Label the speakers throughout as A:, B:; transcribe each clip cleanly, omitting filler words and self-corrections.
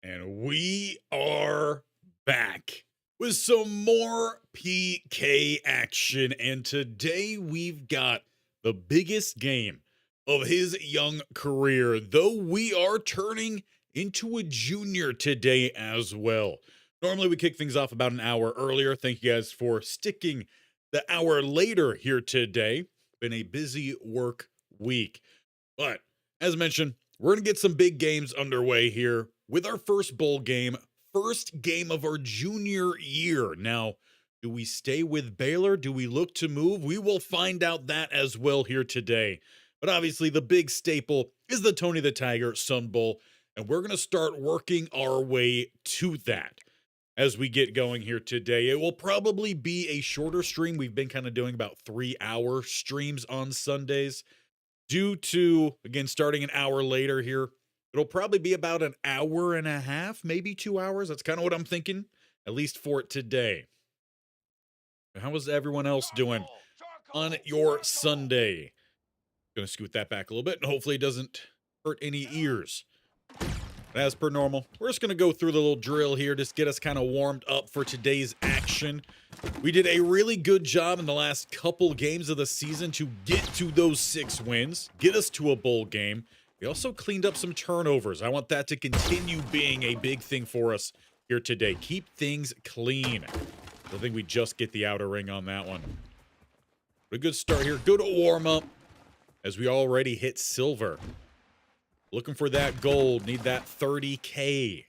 A: And we are back with some more PK action. And today we've got the biggest game of his young career, though we are turning into a junior today as well. Normally we kick things off about an hour earlier. Thank you guys for sticking the hour later here today. Been a busy work week. But as mentioned, we're going to get some big games underway here with our first bowl game, first game of our junior year. Now, do we stay with Baylor? Do we look to move? We will find out that as well here today. But obviously, the big staple is the Tony the Tiger Sun Bowl, and we're going to start working our way to that as we get going here today. It will probably be a shorter stream. We've been kind of doing about 3-hour streams on Sundays. Due to, again, starting an hour later here, it'll probably be about an hour and a half, maybe 2 hours. That's kind of what I'm thinking, at least for today. How is everyone else doing on your Sunday? Going to scoot that back a little bit, and hopefully it doesn't hurt any ears. As per normal, we're just going to go through the little drill here, just get us kind of warmed up for today's action. We did a really good job in the last couple games of the season to get to those 6 wins, get us to a bowl game. We also cleaned up some turnovers. I want that to continue being a big thing for us here today. Keep things clean. I think we just get the outer ring on that one. But a good start here. Good warm up as we already hit silver. Looking for that gold. Need that 30K.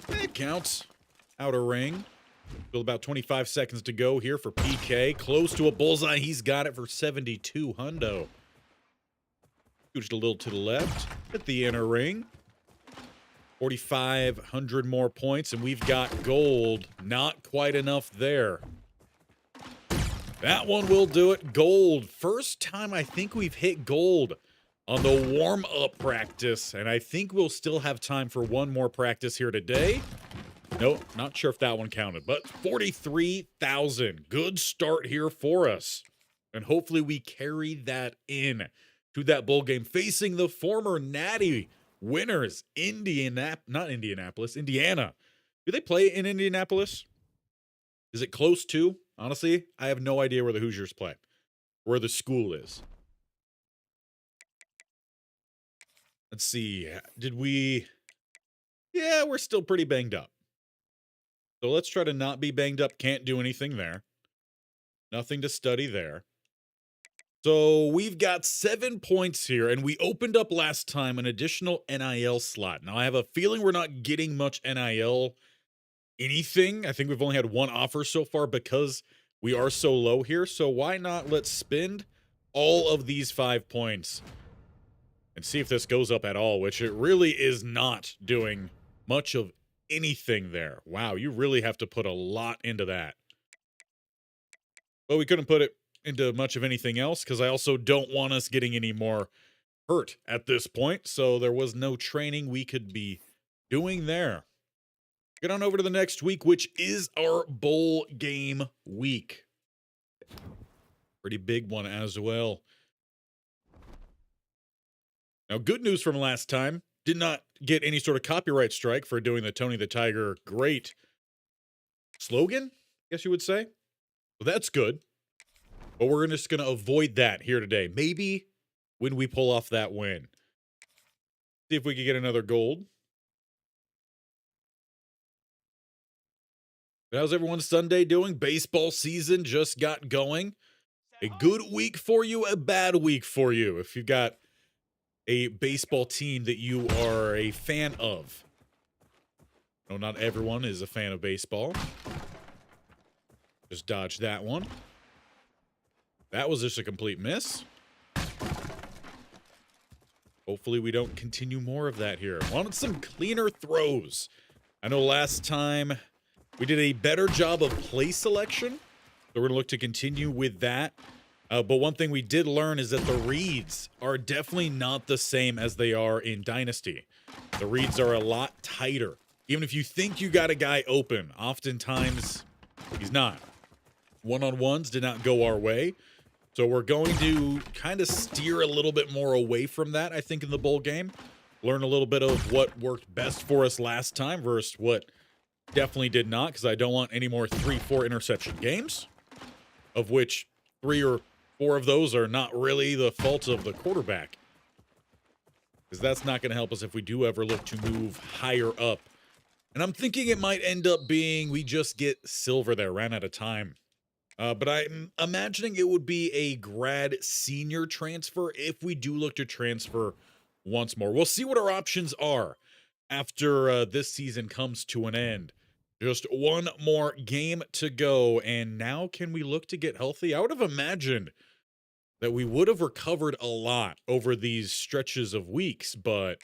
A: It counts. Outer ring. Still about 25 seconds to go here for PK. Close to a bullseye. He's got it for 72 hundo. Scooched a little to the left. Hit the inner ring. 4,500 more points, and we've got gold. Not quite enough there. That one will do it. Gold. First time I think we've hit gold on the warm-up practice, and I think we'll still have time for one more practice here today. Nope, not sure if that one counted, but 43,000. Good start here for us. And hopefully we carry that in to that bowl game, facing the former Natty winners, Indiana. Do they play in Indianapolis? Is it close to? Honestly, I have no idea where the Hoosiers play, where the school is. Let's see. Yeah, we're still pretty banged up. So let's try to not be banged up. Can't do anything there. Nothing to study there. So we've got 7 points here, and we opened up last time an additional NIL slot. Now, I have a feeling we're not getting much NIL anything. I think we've only had one offer so far because we are so low here. So why not let's spend all of these 5 points and see if this goes up at all, which it really is not doing much of anything there. Wow, you really have to put a lot into that. But we couldn't put it into much of anything else because I also don't want us getting any more hurt at this point. So there was no training we could be doing there. Get on over to the next week, which is our bowl game week. Pretty big one as well. Now, good news from last time. Did not get any sort of copyright strike for doing the Tony the Tiger great slogan, I guess you would say. So that's good. But we're just going to avoid that here today. Maybe when we pull off that win. See if we can get another gold. How's everyone's Sunday doing? Baseball season just got going. A good week for you, a bad week for you. If you've got a baseball team that you are a fan of. No, not everyone is a fan of baseball. Just dodge that one. That was just a complete miss. Hopefully we don't continue more of that here. Wanted some cleaner throws. I know last time we did a better job of play selection. So we're going to look to continue with that. But one thing we did learn is that the reads are definitely not the same as they are in Dynasty. The reads are a lot tighter. Even if you think you got a guy open, oftentimes he's not. One-on-ones did not go our way. So we're going to kind of steer a little bit more away from that, I think, in the bowl game. learn a little bit of what worked best for us last time versus what definitely did not, because I don't want any more 3-4 interception games, of which 3 or 4 of those are not really the fault of the quarterback, because that's not going to help us if we do ever look to move higher up. And I'm thinking it might end up being we just get silver there, ran out of time. But I'm imagining it would be a grad senior transfer if we do look to transfer once more. We'll see what our options are after this season comes to an end. Just one more game to go, and now can we look to get healthy? I would have imagined that we would have recovered a lot over these stretches of weeks, but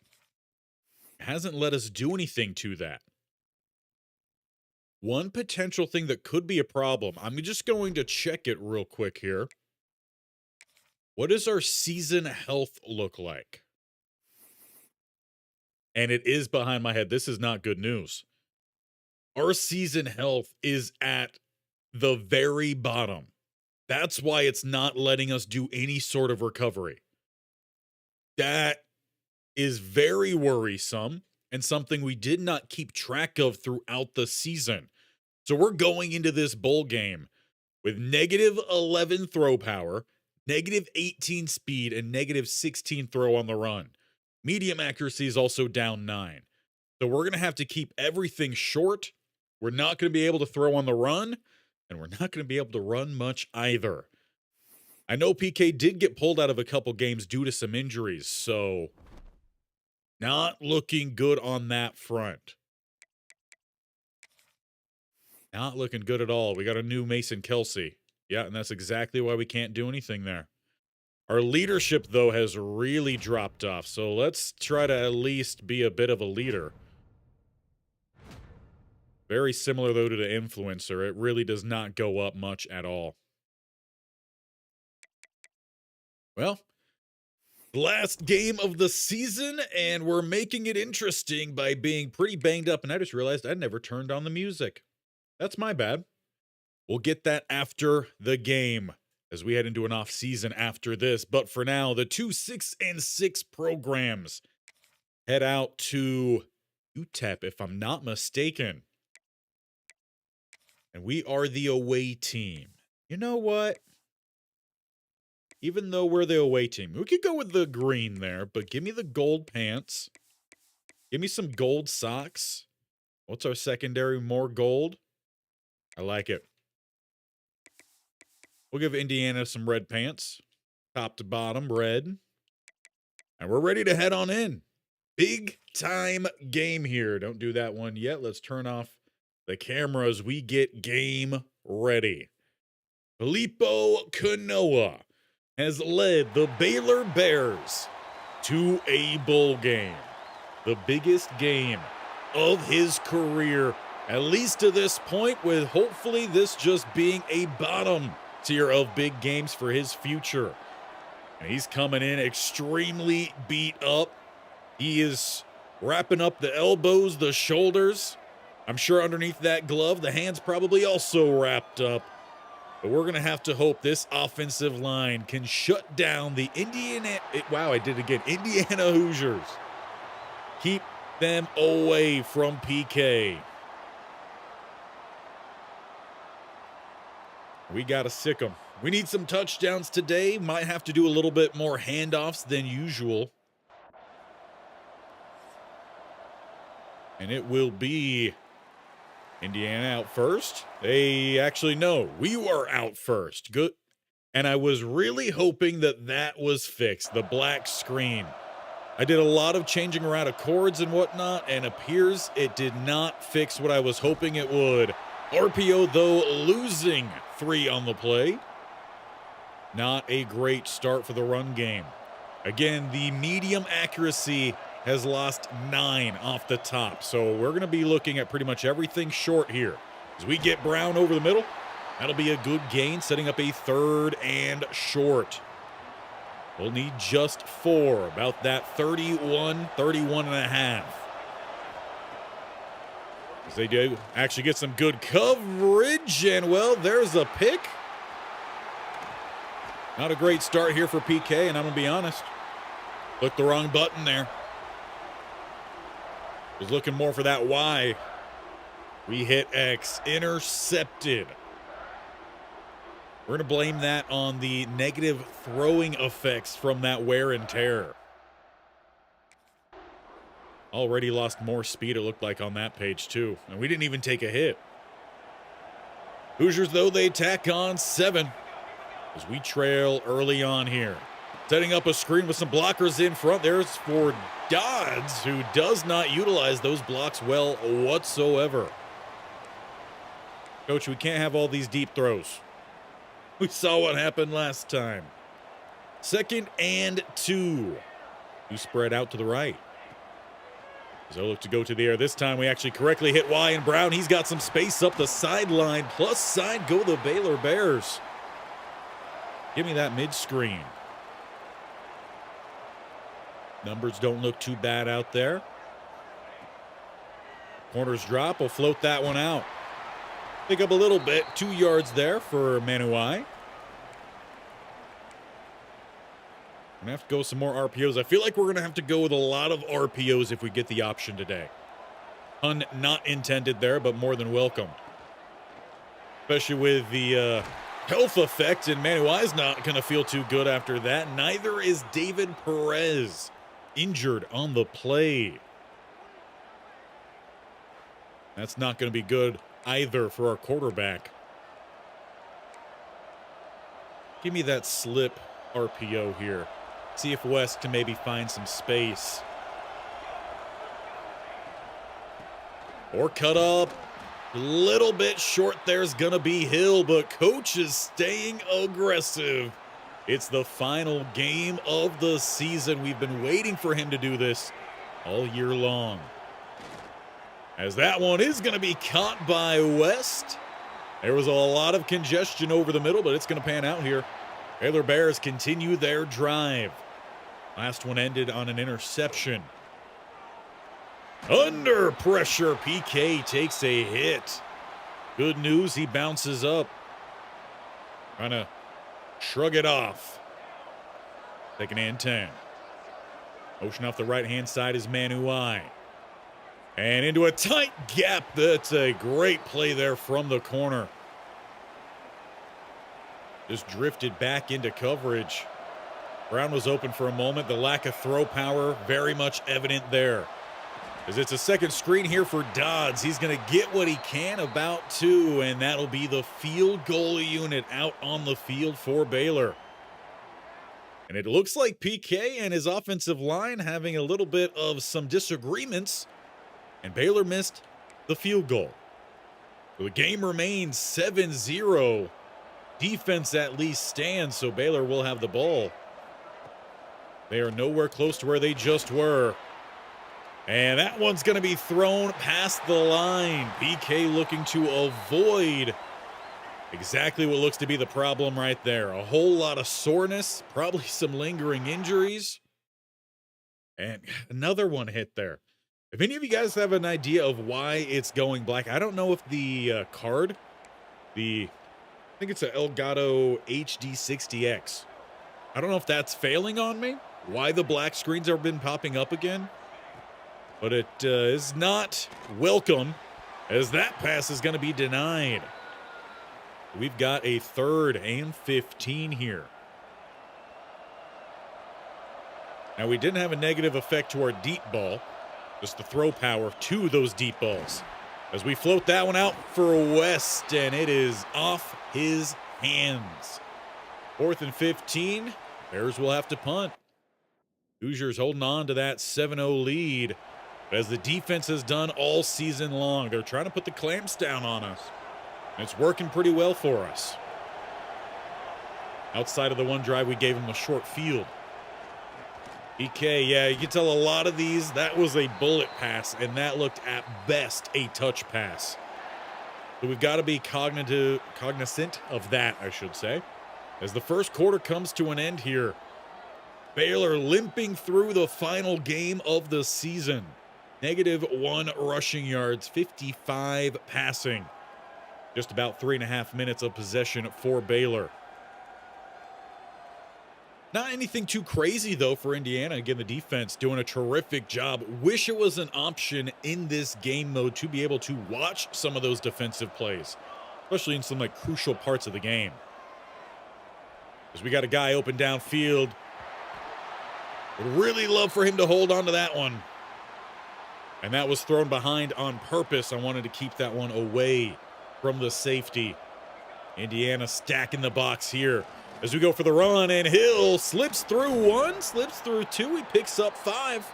A: it hasn't let us do anything to that. One potential thing that could be a problem, I'm just going to check it real quick here. What does our season health look like? And it is behind my head. This is not good news. Our season health is at the very bottom. That's why it's not letting us do any sort of recovery. That is very worrisome and something we did not keep track of throughout the season. So we're going into this bowl game with -11 throw power, -18 speed, and -16 throw on the run. Medium accuracy is also down 9. So we're going to have to keep everything short. We're not going to be able to throw on the run, and we're not going to be able to run much either. I know PK did get pulled out of a couple games due to some injuries, so not looking good on that front. Not looking good at all. We got a new Mason Kelsey. Yeah, and that's exactly why we can't do anything there. Our leadership, though, has really dropped off, so let's try to at least be a bit of a leader. Very similar, though, to the influencer. It really does not go up much at all. Well, last game of the season, and we're making it interesting by being pretty banged up, and I just realized I never turned on the music. That's my bad. We'll get that after the game as we head into an off season after this. But for now, the 2 6-6 programs head out to UTEP, if I'm not mistaken. And we are the away team. You know what? Even though we're the away team, we could go with the green there, but give me the gold pants. Give me some gold socks. What's our secondary? More gold? I like it. We'll give Indiana some red pants. Top to bottom, red. And we're ready to head on in. Big time game here. Don't do that one yet. Let's turn off the cameras. We get game ready. Filippo Kanoa has led the Baylor Bears to a bowl game. The biggest game of his career, at least to this point, with hopefully this just being a bottom tier of big games for his future. And he's coming in extremely beat up. He is wrapping up the elbows, the shoulders. I'm sure underneath that glove, the hands probably also wrapped up. But we're going to have to hope this offensive line can shut down the Indiana Hoosiers. Keep them away from PK. We got to sick them. We need some touchdowns today. Might have to do a little bit more handoffs than usual. And it will be Indiana out first. They actually, no, we were out first. Good. And I was really hoping that that was fixed, the black screen. I did a lot of changing around of chords and whatnot, and appears it did not fix what I was hoping it would. RPO, though, losing 3 on the play. Not a great start for the run game. Again, the medium accuracy has lost 9 off the top. So we're going to be looking at pretty much everything short here. As we get Brown over the middle, that'll be a good gain, setting up a 3rd and short. We'll need just 4, about that 31 and a half. As they do actually get some good coverage, and well, there's a pick. Not a great start here for PK, and I'm going to be honest. Clicked the wrong button there. Was looking more for that Y. We hit X. Intercepted. We're going to blame that on the negative throwing effects from that wear and tear. Already lost more speed, it looked like, on that page, too. And we didn't even take a hit. Hoosiers, though, they tack on 7 as we trail early on here. Setting up a screen with some blockers in front. There's for Dodds, who does not utilize those blocks well whatsoever. Coach, we can't have all these deep throws. We saw what happened last time. 2nd and 2. We spread out to the right. As I look to go to the air. This time we actually correctly hit Y, and Brown, he's got some space up the sideline. Plus side go the Baylor Bears. Give me that mid-screen. Numbers don't look too bad out there. Corners drop. We'll float that one out. Pick up a little bit. 2 yards there for Manuai. We're going to have to go some more RPOs. I feel like we're going to have to go with a lot of RPOs if we get the option today. Pun not intended there, but more than welcome. Especially with the health effect, and Manuai's not going to feel too good after that. Neither is David Perez, injured on the play. That's not going to be good either for our quarterback. Give me that slip RPO here. See if West can maybe find some space. Or cut up. A little bit short there's going to be Hill, but Coach is staying aggressive. It's the final game of the season. We've been waiting for him to do this all year long. As that one is going to be caught by West. There was a lot of congestion over the middle, but it's going to pan out here. Baylor Bears continue their drive. Last one ended on an interception. Under pressure, PK takes a hit. Good news, he bounces up. Trying to shrug it off. 2nd and 10. Motion off the right-hand side is Manuai. And into a tight gap. That's a great play there from the corner. Just drifted back into coverage. Brown was open for a moment. The lack of throw power very much evident there. As it's a 2nd screen here for Dodds. He's going to get what he can, about 2, and that'll be the field goal unit out on the field for Baylor. And it looks like PK and his offensive line having a little bit of some disagreements, and Baylor missed the field goal. So the game remains 7-0. Defense at least stands, so Baylor will have the ball. They are nowhere close to where they just were. And that one's going to be thrown past the line. PK looking to avoid exactly what looks to be the problem right there. A whole lot of soreness, probably some lingering injuries. And another one hit there. If any of you guys have an idea of why it's going black, I don't know if the card, I think it's an Elgato HD60X. I don't know if that's failing on me, why the black screens have been popping up again. But it is not welcome, as that pass is going to be denied. We've got a 3rd and 15 here. Now, we didn't have a negative effect to our deep ball, just the throw power to those deep balls. As we float that one out for West, and it is off his hands. 4th and 15. Bears will have to punt. Hoosiers holding on to that 7-0 lead, as the defense has done all season long. They're trying to put the clamps down on us. And it's working pretty well for us. Outside of the one drive, we gave them a short field. PK, yeah, you can tell a lot of these, that was a bullet pass, and that looked at best a touch pass. So we've got to be cognizant of that, I should say. As the first quarter comes to an end here, Baylor limping through the final game of the season. -1 rushing yards, 55 passing. Just about 3.5 minutes of possession for Baylor. Not anything too crazy, though, for Indiana. Again, the defense doing a terrific job. Wish it was an option in this game mode to be able to watch some of those defensive plays, especially in some like crucial parts of the game. As we got a guy open downfield. Would really love for him to hold on to that one. And that was thrown behind on purpose. I wanted to keep that one away from the safety. Indiana stacking the box here as we go for the run, and Hill slips through one, slips through two. He picks up 5.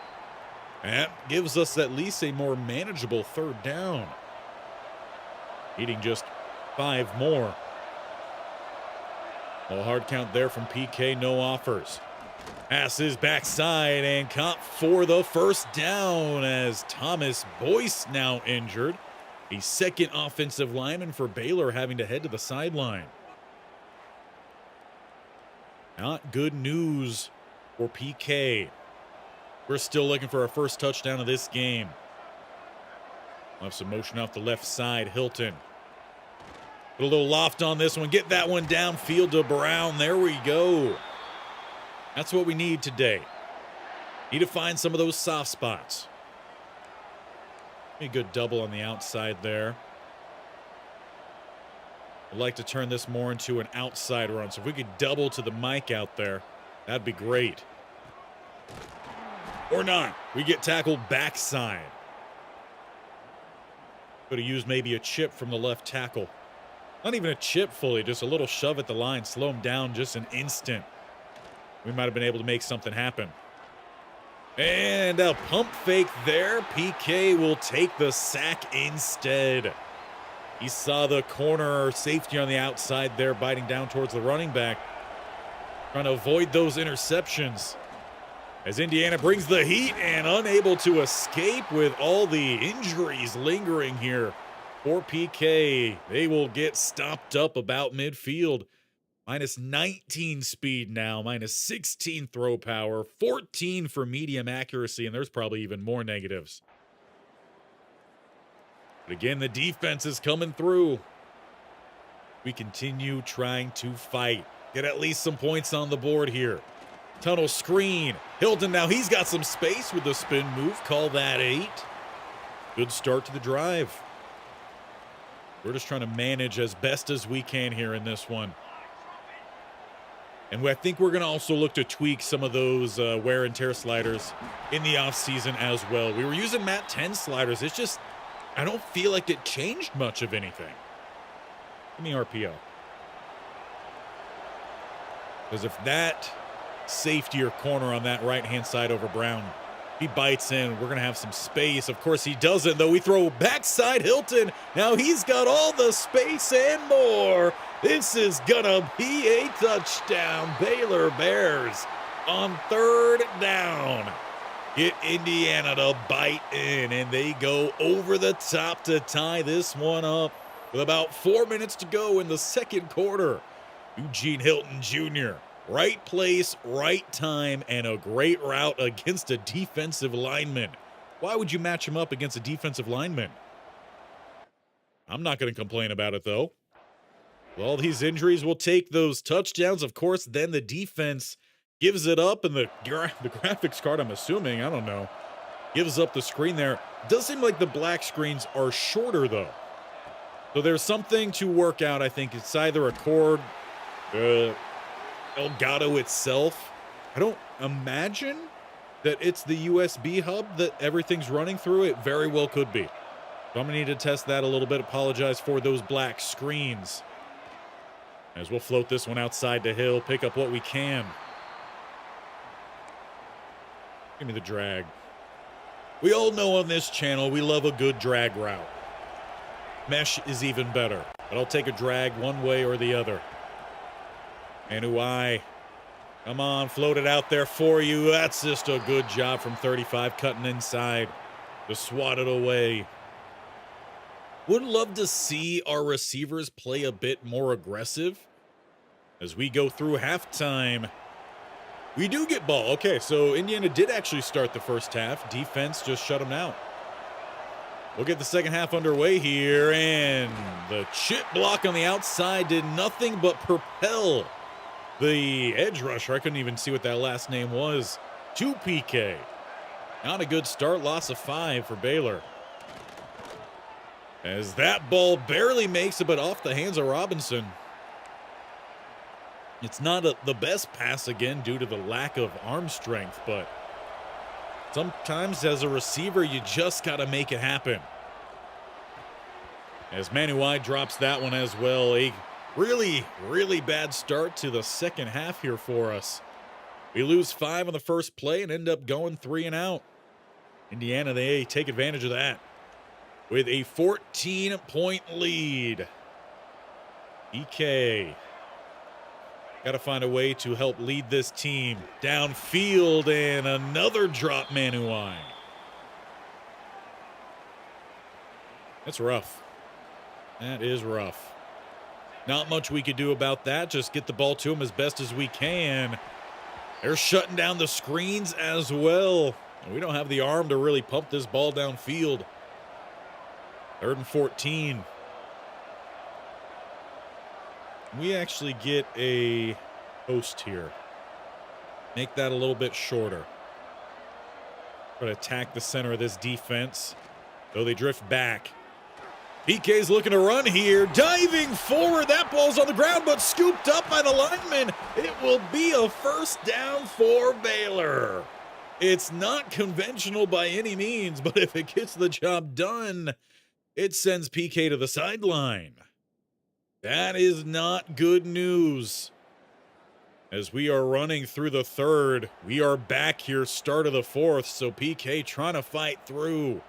A: And that gives us at least a more manageable 3rd down. Needing just 5 more. A hard count there from PK, no offers. Passes backside and caught for the 1st down as Thomas Boyce now injured. A second offensive lineman for Baylor having to head to the sideline. Not good news for PK. We're still looking for our first touchdown of this game. We'll have some motion off the left side. Hilton. Put a little loft on this one. Get that one downfield to Brown. There we go. That's what we need today. Need to find some of those soft spots. A good double on the outside there. I'd like to turn this more into an outside run. So if we could double to the mic out there, that'd be great. Or not. We get tackled backside. Could have used maybe a chip from the left tackle. Not even a chip fully, just a little shove at the line. Slow him down just an instant. We might have been able to make something happen. And a pump fake there. PK will take the sack instead. He saw the corner safety on the outside there biting down towards the running back. Trying to avoid those interceptions. As Indiana brings the heat and unable to escape with all the injuries lingering here for PK. They will get stopped up about midfield. Minus 19 speed now, minus 16 throw power, 14 for medium accuracy, and there's probably even more negatives. But again, the defense is coming through. We continue trying to fight. Get at least some points on the board here. Tunnel screen. Hilton now, he's got some space with the spin move. Call that 8. Good start to the drive. We're just trying to manage as best as we can here in this one. And I think we're going to also look to tweak some of those wear and tear sliders in the offseason as well. We were using Mat 10 sliders. It's just, I don't feel like it changed much of anything. Give me RPO. Because if that safety or corner on that right-hand side over Brown, he bites in, we're going to have some space. Of course, he doesn't, though. We throw backside Hilton. Now he's got all the space and more. This is going to be a touchdown. Baylor Bears on 3rd down. Get Indiana to bite in, and they go over the top to tie this one up with about 4 minutes to go in the 2nd quarter. Eugene Hilton Jr., right place, right time, and a great route against a defensive lineman. Why would you match him up against a defensive lineman? I'm not going to complain about it, though. With all these injuries, we'll take those touchdowns. Of course, then the defense gives it up, and the graphics card, I'm assuming, I don't know, gives up the screen there. Does seem like the black screens are shorter, though. So there's something to work out, I think. It's either a cord, Elgato itself. I don't imagine that it's the USB hub that everything's running through. It very well could be. So I'm going to need to test that a little bit. Apologize for those black screens. As we'll float this one outside to Hill, pick up what we can. Give me the drag. We all know on this channel we love a good drag route. Mesh is even better, but I'll take a drag one way or the other. And Uai, come on, float it out there for you. That's just a good job from 35, cutting inside to swat it away. Would love to see our receivers play a bit more aggressive as we go through halftime. We do get ball. Okay, so Indiana did actually start the first half. Defense just shut them out. We'll get the second half underway here, and the chip block on the outside did nothing but propel the edge rusher. I couldn't even see what that last name was. To PK. Not a good start. Loss of 5 for Baylor. As that ball barely makes it, but off the hands of Robinson. It's not the best pass again due to the lack of arm strength, but sometimes as a receiver, you just got to make it happen. As Manuai drops that one as well. A really, really bad start to the second half here for us. We lose 5 on the first play and end up going 3 and out. Indiana, they take advantage of that with a 14-point lead. EK got to find a way to help lead this team downfield, and another drop Manuai. That's rough. That is rough. Not much we could do about that. Just get the ball to him as best as we can. They're shutting down the screens as well. We don't have the arm to really pump this ball downfield. 3rd and 14. We actually get a post here. Make that a little bit shorter. Try to attack the center of this defense. Though they drift back. PK's looking to run here. Diving forward. That ball's on the ground, but scooped up by the lineman. It will be a first down for Baylor. It's not conventional by any means, but if it gets the job done, it sends PK to the sideline. That is not good news. As we are running through the 3rd, we are back here, start of the 4th, so PK trying to fight through.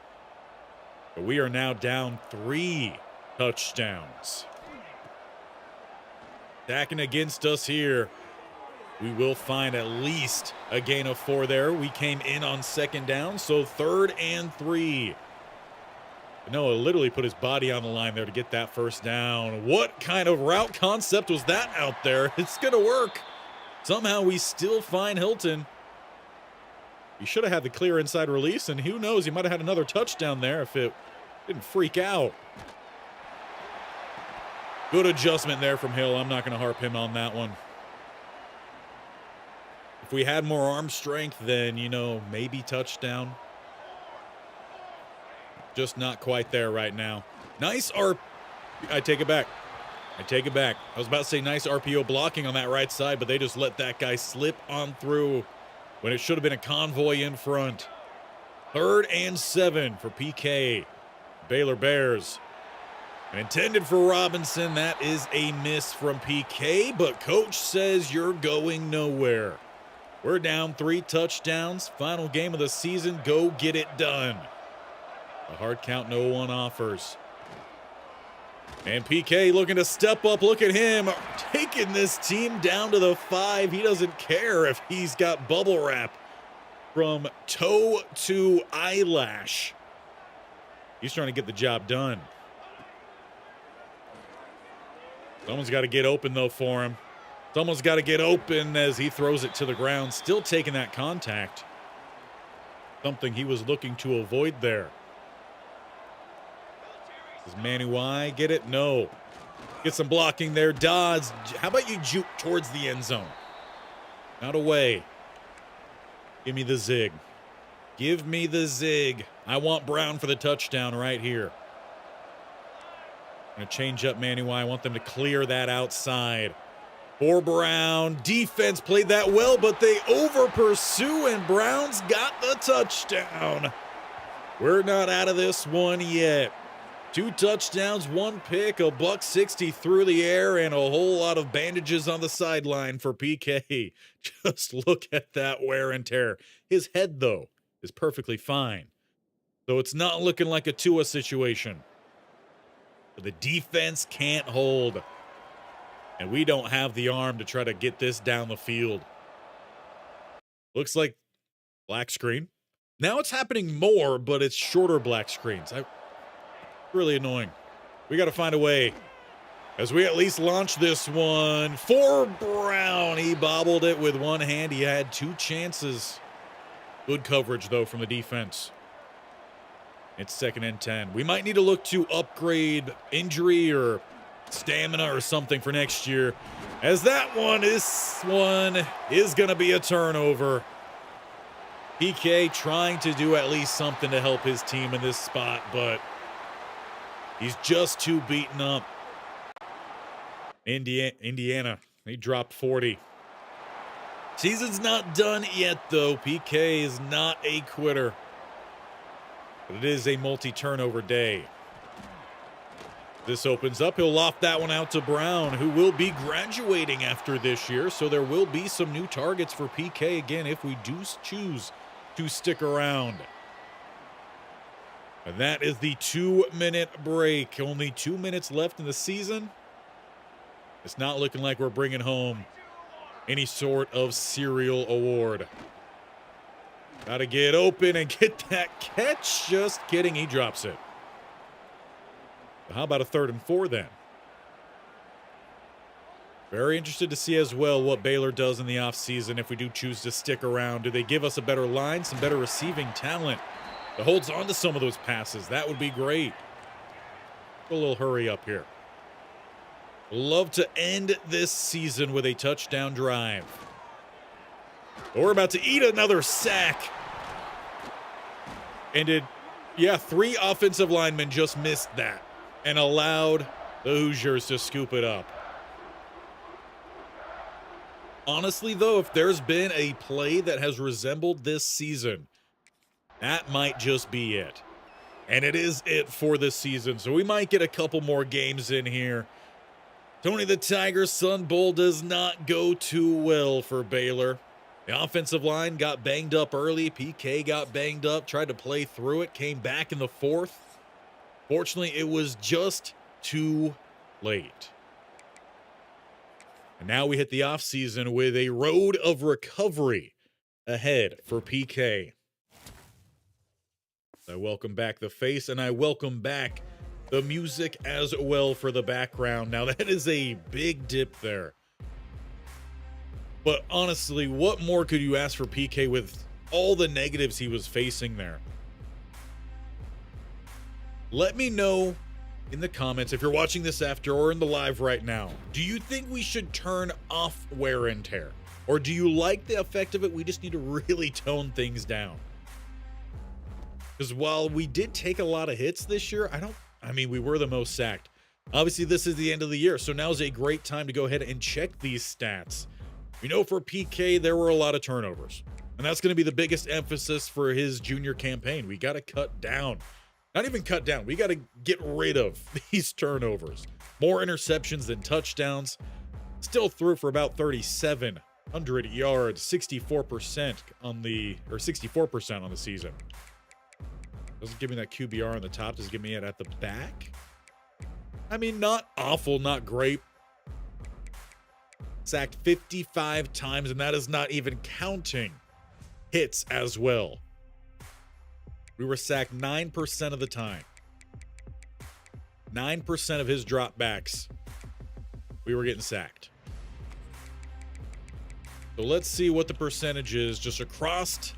A: But we are now down 3 touchdowns. Stacking against us here. We will find at least a gain of 4 there. We came in on 2nd down, so 3rd and 3. Noah literally put his body on the line there to get that first down. What kind of route concept was that out there? It's going to work. Somehow we still find Hilton. He should have had the clear inside release, and who knows, he might have had another touchdown there if it didn't freak out. Good adjustment there from Hill. I'm not going to harp him on that one. If we had more arm strength, then, maybe touchdown. Just not quite there right now. Nice I take it back. I was about to say nice RPO blocking on that right side, but they just let that guy slip on through when it should have been a convoy in front. 3rd and 7 for PK. Baylor Bears. And intended for Robinson. That is a miss from PK, but coach says you're going nowhere. We're down 3 touchdowns. Final game of the season. Go get it done. A hard count, no one offers. And PK looking to step up. Look at him taking this team down to the 5. He doesn't care if he's got bubble wrap from toe to eyelash. He's trying to get the job done. Someone's got to get open, though, for him. Someone's got to get open as he throws it to the ground. Still taking that contact. Something he was looking to avoid there. Does Manuai get it? No. Get some blocking there. Dodds, how about you juke towards the end zone? Not away. Give me the zig. Give me the zig. I want Brown for the touchdown right here. Going to change up Manuai. I want them to clear that outside. For Brown. Defense played that well, but they over-pursue, and Brown's got the touchdown. We're not out of this one yet. 2 touchdowns, 1 pick, a $160 through the air, and a whole lot of bandages on the sideline for PK. Just look at that wear and tear. His head, though, is perfectly fine. So it's not looking like a Tua situation. But the defense can't hold. And we don't have the arm to try to get this down the field. Looks like black screen. Now it's happening more, but it's shorter black screens. Really annoying. We got to find a way as we at least launch this one for Brown. He bobbled it with one hand. He had 2 chances. Good coverage, though, from the defense. It's 2nd and 10. We might need to look to upgrade injury or stamina or something for next year. As this one is going to be a turnover. PK trying to do at least something to help his team in this spot, but he's just too beaten up. Indiana, they dropped 40. Season's not done yet, though. PK is not a quitter. But it is a multi-turnover day. This opens up. He'll loft that one out to Brown, who will be graduating after this year. So there will be some new targets for PK again if we do choose to stick around. And that is the 2-minute break. Only 2 minutes left in the season. It's not looking like we're bringing home any sort of serial award. Got to get open and get that catch. Just kidding. He drops it. How about a 3rd and 4 then? Very interested to see as well what Baylor does in the offseason if we do choose to stick around. Do they give us a better line, some better receiving talent that holds on to some of those passes? That would be great. A little hurry up here. Love to end this season with a touchdown drive. But we're about to eat another sack. And 3 offensive linemen just missed that and allowed the Hoosiers to scoop it up. Honestly, though, if there's been a play that has resembled this season, that might just be it. And it is it for this season, so we might get a couple more games in here. Tony the Tiger's Sun Bowl does not go too well for Baylor. The offensive line got banged up early. PK got banged up, tried to play through it, came back in the 4th. Fortunately, it was just too late. And now we hit the offseason with a road of recovery ahead for PK. I welcome back the face, and I welcome back the music as well for the background. Now, that is a big dip there. But honestly, what more could you ask for PK with all the negatives he was facing there? Let me know in the comments if you're watching this after or in the live right now. Do you think we should turn off wear and tear? Or do you like the effect of it? We just need to really tone things down. Because while we did take a lot of hits this year, we were the most sacked. Obviously, this is the end of the year, so now is a great time to go ahead and check these stats. We know for PK, there were a lot of turnovers. And that's going to be the biggest emphasis for his junior campaign. We got to cut down. Not even cut down. We got to get rid of these turnovers. More interceptions than touchdowns. Still threw for about 3,700 yards, 64% on the 64% on the season. Doesn't give me that QBR on the top. Does it give me it at the back? Not awful, not great. Sacked 55 times, and that is not even counting hits as well. We were sacked 9% of the time. 9% of his dropbacks, we were getting sacked. So let's see what the percentage is just across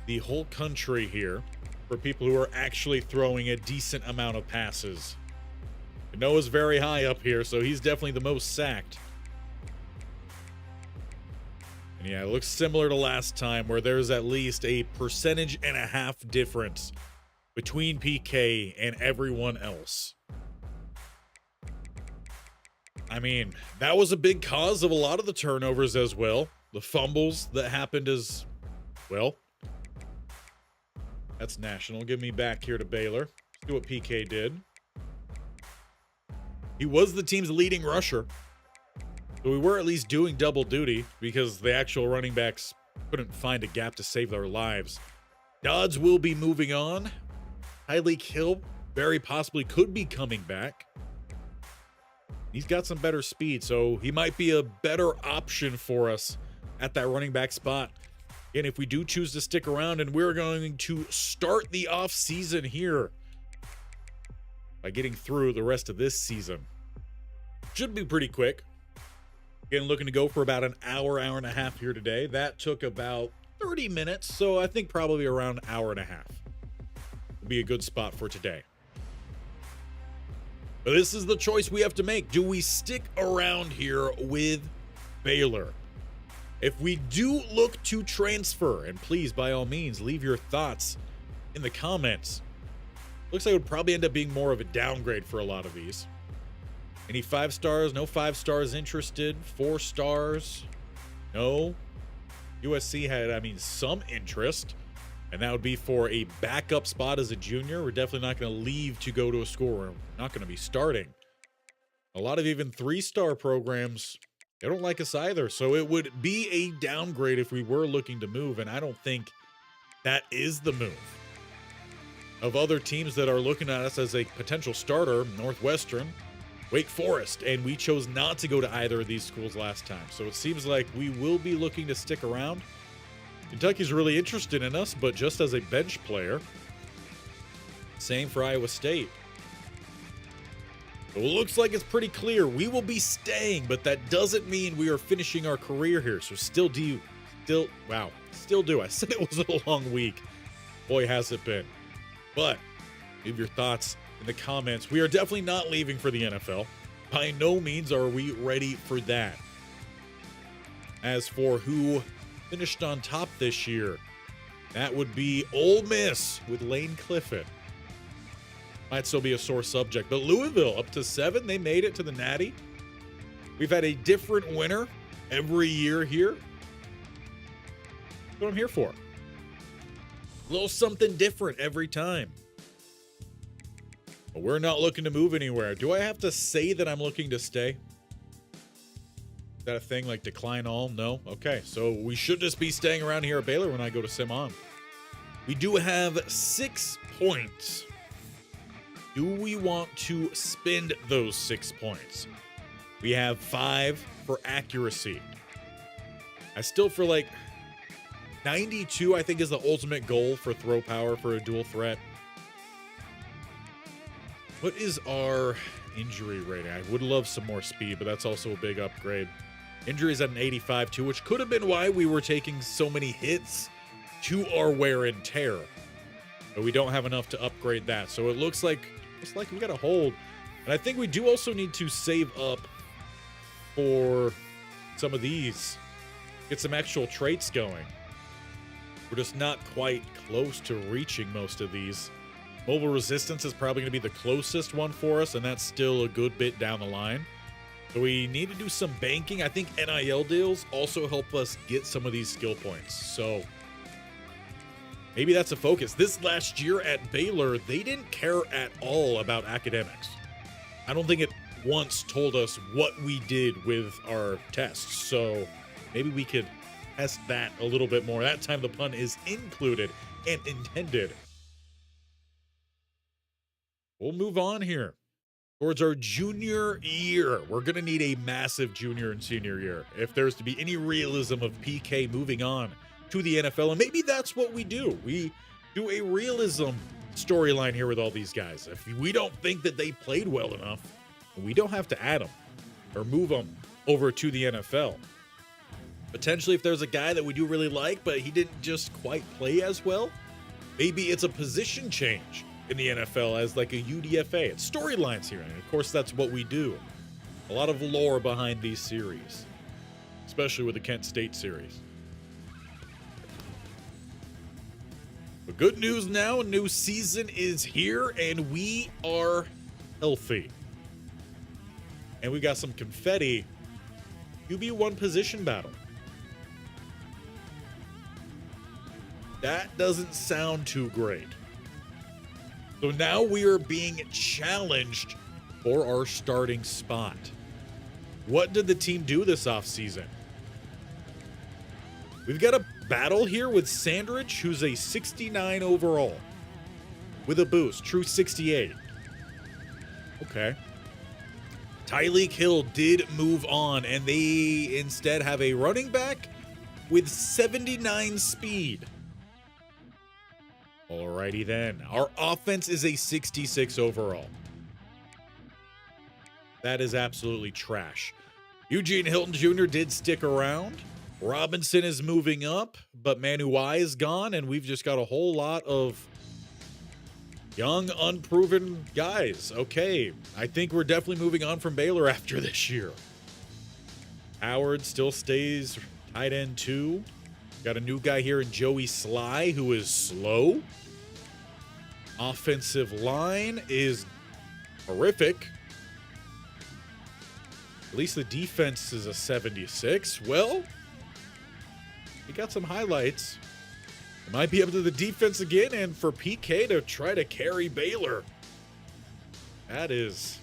A: the whole country here for people who are actually throwing a decent amount of passes. Noah's very high up here, so he's definitely the most sacked. And yeah, it looks similar to last time where there's at least a 1.5% difference between PK and everyone else. That was a big cause of a lot of the turnovers as well. The fumbles that happened as well. That's national. Give me back here to Baylor. Let's see what PK did. He was the team's leading rusher. So we were at least doing double duty because the actual running backs couldn't find a gap to save their lives. Dodds will be moving on. Tyreek Hill very possibly could be coming back. He's got some better speed, so he might be a better option for us at that running back spot. And if we do choose to stick around, and we're going to start the off season here by getting through the rest of this season. Should be pretty quick. Again, looking to go for about an hour, hour and a half here today. That took about 30 minutes, so I think probably around an hour and a half would be a good spot for today. But this is the choice we have to make. Do we stick around here with Baylor? If we do look to transfer, and please, by all means, leave your thoughts in the comments. Looks like it would probably end up being more of a downgrade for a lot of these. Any 5 stars? No 5 stars interested. 4 stars? No. USC had, some interest. And that would be for a backup spot as a junior. We're definitely not going to leave to go to a school where we're not going to be starting. A lot of even 3-star programs, they don't like us either. So it would be a downgrade if we were looking to move. And I don't think that is the move. Of other teams that are looking at us as a potential starter, Northwestern, Wake Forest, and we chose not to go to either of these schools last time. So it seems like we will be looking to stick around. Kentucky's really interested in us, but just as a bench player. Same for Iowa State. So it looks like it's pretty clear we will be staying, but that doesn't mean we are finishing our career here. So still do. I said it was a long week. Boy, has it been. But leave your thoughts in the comments. We are definitely not leaving for the NFL. By no means are we ready for that. As for who finished on top this year, that would be Ole Miss with Lane Kiffin. Might still be a sore subject, but Louisville up to 7. They made it to the Natty. We've had a different winner every year here. That's what I'm here for. A little something different every time. But we're not looking to move anywhere. Do I have to say that I'm looking to stay? Is that a thing, like decline all? No? Okay, so we should just be staying around here at Baylor when I go to Sim On. We do have 6 points. Do we want to spend those 6 points? We have 5 for accuracy. I still feel like 92, I think, is the ultimate goal for throw power for a dual threat. What is our injury rating? I would love some more speed, but that's also a big upgrade. Injuries at an 85 too, which could have been why we were taking so many hits to our wear and tear. But we don't have enough to upgrade that. So it looks like we got to hold. And I think we do also need to save up for some of these. Get some actual traits going. We're just not quite close to reaching most of these. Mobile resistance is probably going to be the closest one for us, and that's still a good bit down the line. So we need to do some banking. I think NIL deals also help us get some of these skill points. So maybe that's a focus. This last year at Baylor, they didn't care at all about academics. I don't think it once told us what we did with our tests. So maybe we could test that a little bit more. That time the pun is included and intended. We'll move on here towards our junior year. We're going to need a massive junior and senior year if there's to be any realism of PK moving on to the NFL. And maybe that's what we do. We do a realism storyline here with all these guys. If we don't think that they played well enough, we don't have to add them or move them over to the NFL. Potentially, if there's a guy that we do really like, but he didn't just quite play as well, maybe it's a position change in the NFL as like a UDFA. It's storylines here, and of course, that's what we do. A lot of lore behind these series, especially with the Kent State series. But good news now, a new season is here, and we are healthy. And we got some confetti. QB1 position battle. That doesn't sound too great. So now we are being challenged for our starting spot. What did the team do this offseason? We've got a battle here with Sandridge, who's a 69 overall. With a boost, true 68. Okay. Tyreek Hill did move on, and they instead have a running back with 79 speed. Alrighty then. Our offense is a 66 overall. That is absolutely trash. Eugene Hilton Jr. did stick around. Robinson is moving up, but Manuai is gone, and we've just got a whole lot of Young, unproven guys. Okay, I think we're definitely moving on from Baylor after this year. Howard still stays tight end 2. Got a new guy here in Joey Sly, who is slow. Offensive line is horrific. At least the defense is a 76. Well, we got some highlights. It might be up to the defense again and for PK to try to carry Baylor. That is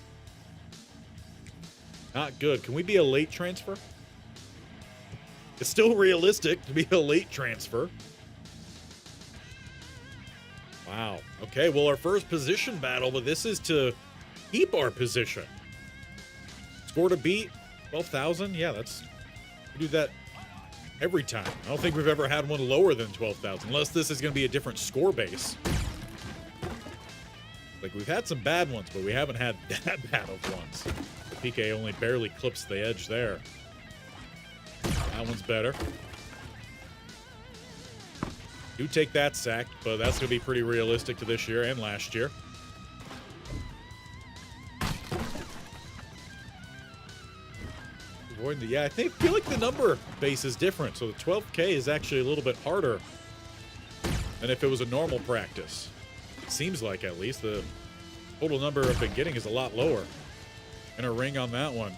A: not good. Can we be a late transfer? It's still realistic to be a late transfer. Wow. Okay, well, our first position battle, but this is to keep our position. Score to beat, 12,000. Yeah, we do that every time. I don't think we've ever had one lower than 12,000, unless this is going to be a different score base. Like, we've had some bad ones, but we haven't had that bad of ones. The PK only barely clips the edge there. That one's better. Do take that sack, but that's going to be pretty realistic to this year and last year. Yeah, I feel like the number base is different, so the 12K is actually a little bit harder than if it was a normal practice. It seems like, at least. The total number I've been getting is a lot lower. And a ring on that one.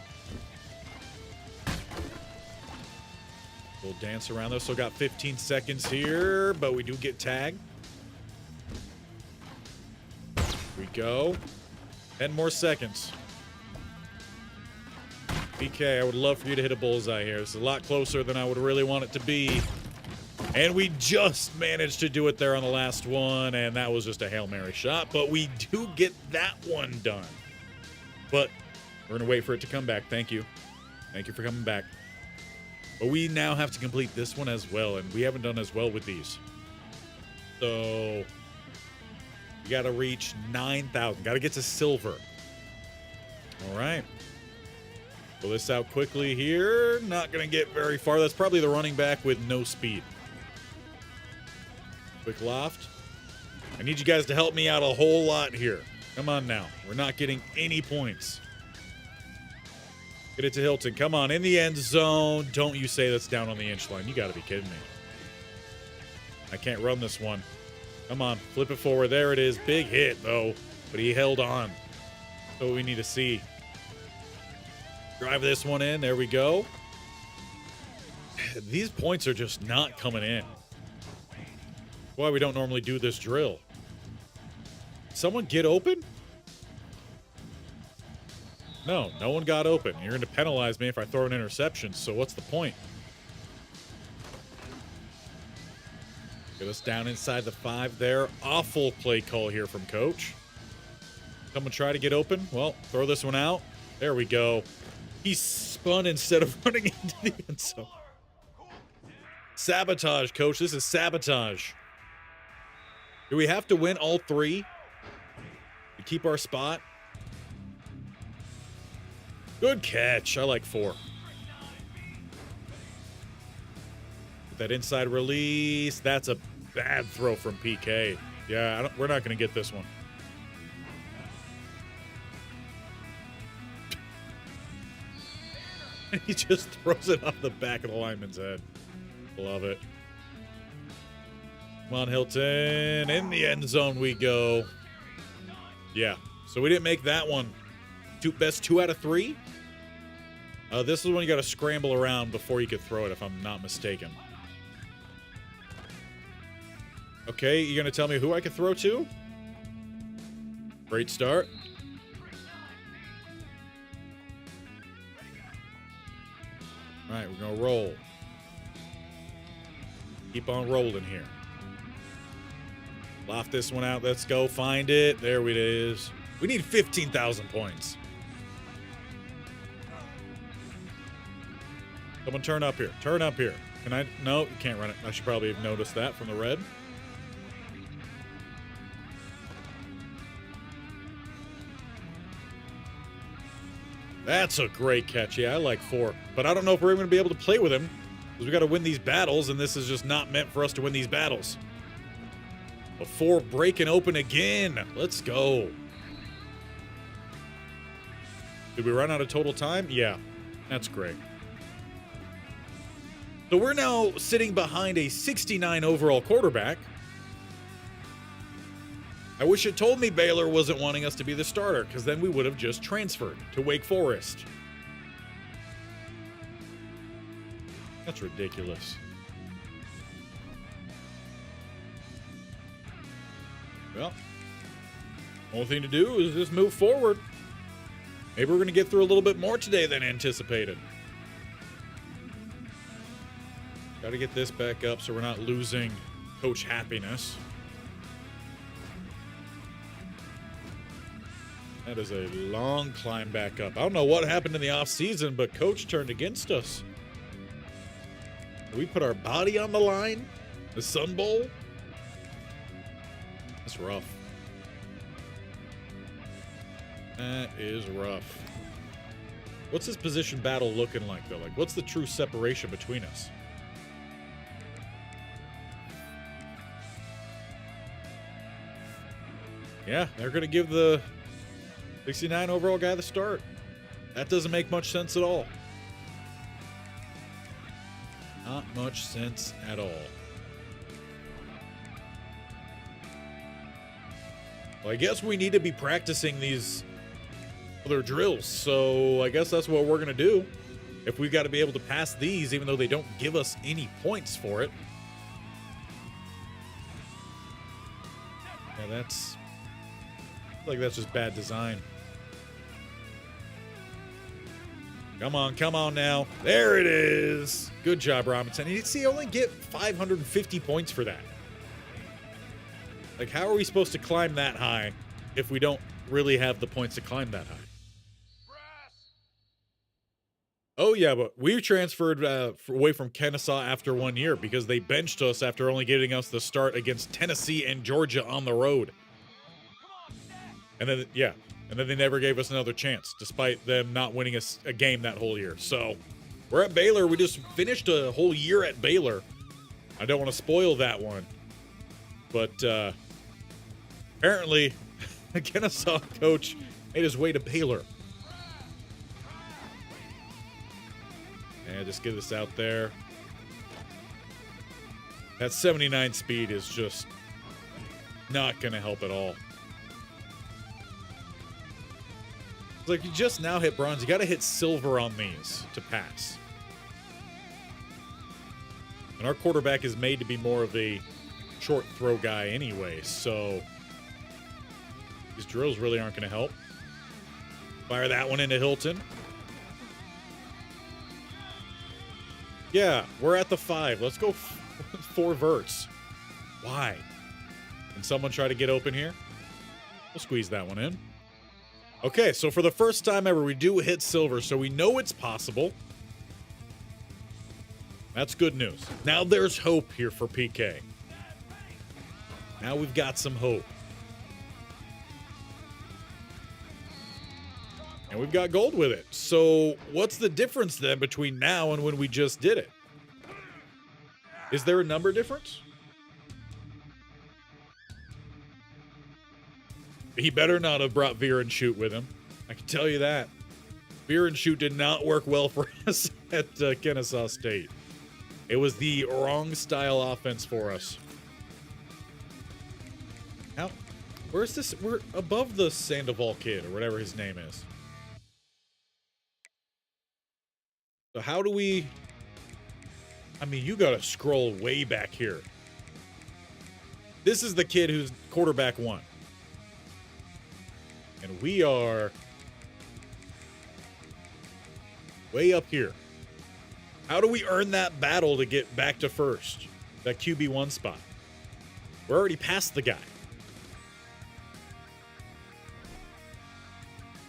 A: We'll dance around those. So got 15 seconds here, but we do get tagged. Here we go. 10 more seconds. PK, I would love for you to hit a bullseye here. It's a lot closer than I would really want it to be. And we just managed to do it there on the last one, and that was just a Hail Mary shot. But we do get that one done. But we're going to wait for it to come back. Thank you. Thank you for coming back. But we now have to complete this one as well, and we haven't done as well with these. So we got to reach 9,000. Got to get to silver. All right. Pull this out quickly here. Not going to get very far. That's probably the running back with no speed. Quick loft. I need you guys to help me out a whole lot here. Come on now. We're not getting any points. Get it to Hilton. Come on, in the end zone. Don't you say that's down on the inch line. You got to be kidding me. I can't run this one. Come on, flip it forward. There it is. Big hit, though. But he held on. That's what we need to see. Drive this one in. There we go. These points are just not coming in. That's why we don't normally do this drill. Someone get open? No, no one got open. You're going to penalize me if I throw an interception, so what's the point? Get us down inside the 5 there. Awful play call here from Coach. Someone try to get open. Well, throw this one out. There we go. He spun instead of running into the end zone. Sabotage, Coach. This is sabotage. Do we have to win all 3 to keep our spot? Good catch. I like 4. With that inside release. That's a bad throw from PK. Yeah, we're not going to get this one. He just throws it off the back of the lineman's head. Love it. Come on, Hilton. In the end zone we go. Yeah, so we didn't make that one. Best 2 out of 3. This is when you got to scramble around before you could throw it, if I'm not mistaken. Okay, you're going to tell me who I could throw to? Great start. All right, we're going to roll. Keep on rolling here. Loft this one out. Let's go find it. There it is. We need 15,000 points. Someone turn up here. Turn up here. Can I? No, you can't run it. I should probably have noticed that from the red. That's a great catch. Yeah, I like 4. But I don't know if we're going to be able to play with him, because we got to win these battles, and this is just not meant for us to win these battles. before breaking open again. Let's go. Did we run out of total time? Yeah, that's great. So we're now sitting behind a 69 overall quarterback. I wish it told me Baylor wasn't wanting us to be the starter, because then we would have just transferred to Wake Forest. That's ridiculous. Well, only thing to do is just move forward. Maybe we're going to get through a little bit more today than anticipated. Got to get this back up so we're not losing Coach Happiness. That is a long climb back up. I don't know what happened in the offseason, but Coach turned against us. We put our body on the line? The Sun Bowl? That's rough. That is rough. What's this position battle looking like, though? Like, what's the true separation between us? Yeah, they're going to give the 69 overall guy the start. That doesn't make much sense at all. Not much sense at all. Well, I guess we need to be practicing these other drills, so I guess that's what we're going to do. If we've got to be able to pass these, even though they don't give us any points for it. Yeah, that's... I feel like that's just bad design. Come on now. There it is. Good job, Robinson. And you see, only get 550 points for that. Like, how are we supposed to climb that high if we don't really have the points to climb that high? Oh, yeah, but we transferred away from Kennesaw after 1 year because they benched us after only giving us the start against Tennessee and Georgia on the road. And then, yeah, and then they never gave us another chance, despite them not winning a game that whole year. So, we're at Baylor. We just finished a whole year at Baylor. I don't want to spoil that one. But, apparently, the Kennesaw coach made his way to Baylor. And just get this out there. That 79 speed is just not going to help at all. It's like you just now hit bronze. You got to hit silver on these to pass. And our quarterback is made to be more of a short throw guy anyway, so these drills really aren't going to help. Fire that one into Hilton. Yeah, we're at the 5. Let's go 4 verts. Why? Can someone try to get open here? We'll squeeze that one in. Okay, so for the first time ever, we do hit silver, so we know it's possible. That's good news. Now there's hope here for PK. Now we've got some hope. And we've got gold with it. So what's the difference then between now and when we just did it? Is there a number difference? He better not have brought Veer and Shoot with him. I can tell you that. Veer and Shoot did not work well for us at Kennesaw State. It was the wrong style offense for us. Now, where's this? We're above the Sandoval kid, or whatever his name is. So how do we... I mean, you gotta scroll way back here. This is the kid who's quarterback 1. And we are way up here. How do we earn that battle to get back to first? That QB1 spot. We're already past the guy.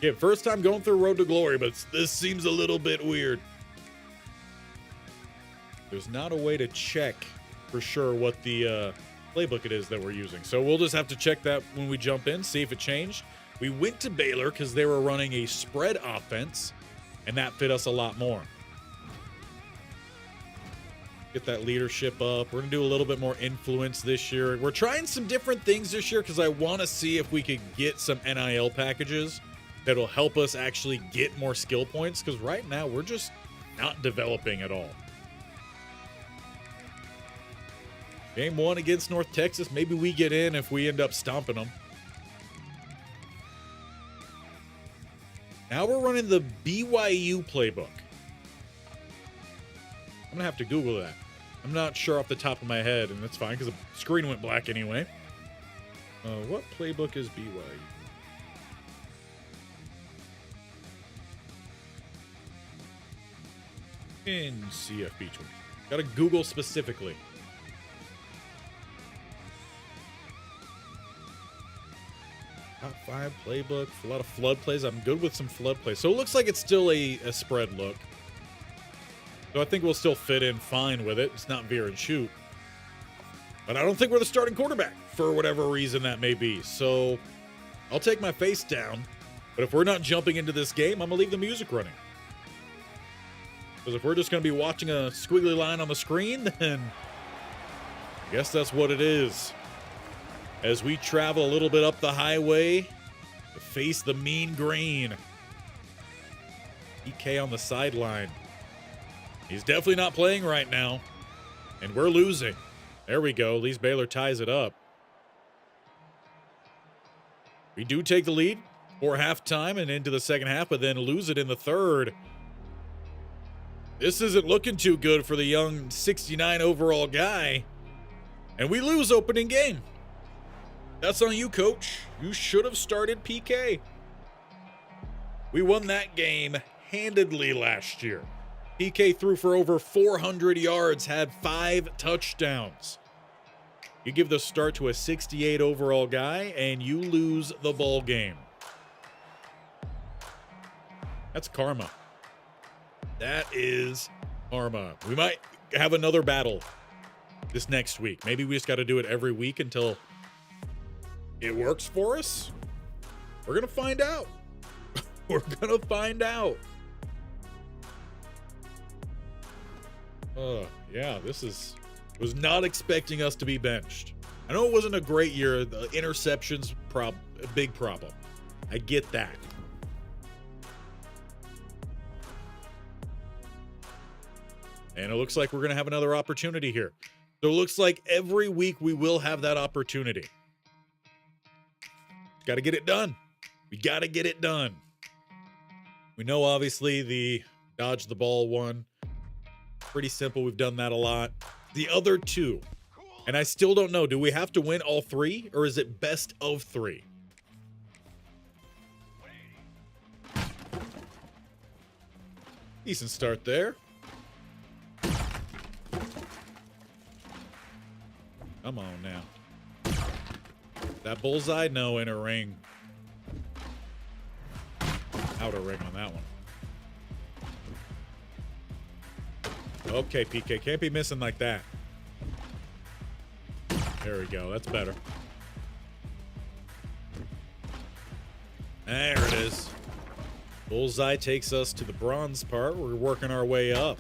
A: Yeah, first time going through Road to Glory, but this seems a little bit weird. There's not a way to check for sure what the playbook it is that we're using. So we'll just have to check that when we jump in, see if it changed. We went to Baylor because they were running a spread offense, and that fit us a lot more. Get that leadership up. We're going to do a little bit more influence this year. We're trying some different things this year because I want to see if we could get some NIL packages that'll help us actually get more skill points, because right now we're just not developing at all. Game 1 against North Texas. Maybe we get in if we end up stomping them. Now we're running the BYU playbook. I'm going to have to Google that. I'm not sure off the top of my head, and that's fine because the screen went black anyway. What playbook is BYU? In CFB26. Got to Google specifically. Top 5 playbook. A lot of flood plays. I'm good with some flood plays. So it looks like it's still a spread look. So I think we'll still fit in fine with it. It's not veer and shoot. But I don't think we're the starting quarterback for whatever reason that may be. So I'll take my face down. But if we're not jumping into this game, I'm going to leave the music running. Because if we're just going to be watching a squiggly line on the screen, then I guess that's what it is. As we travel a little bit up the highway to face the mean green. EK on the sideline. He's definitely not playing right now. And we're losing. There we go. At least Baylor ties it up. We do take the lead for halftime and into the second half, but then lose it in the third. This isn't looking too good for the young 69 overall guy. And we lose opening game. That's on you, coach. You should have started PK. We won that game handedly last year. PK threw for over 400 yards, had 5 touchdowns. You give the start to a 68 overall guy, and you lose the ball game. That's karma. That is karma. We might have another battle this next week. Maybe we just got to do it every week until it works for us. We're going to find out. We're going to find out. Yeah, was not expecting us to be benched. I know it wasn't a great year. The interceptions a big problem. I get that. And it looks like we're going to have another opportunity here. So it looks like every week we will have that opportunity. Got to get it done. We got to get it done. We know, obviously, the dodge the ball one. Pretty simple. We've done that a lot. The other 2, and I still don't know. Do we have to win all 3, or is it best of 3? Decent start there. Come on now. That bullseye? No, inner ring. Outer ring on that one. Okay, PK. Can't be missing like that. There we go. That's better. There it is. Bullseye takes us to the bronze part. We're working our way up.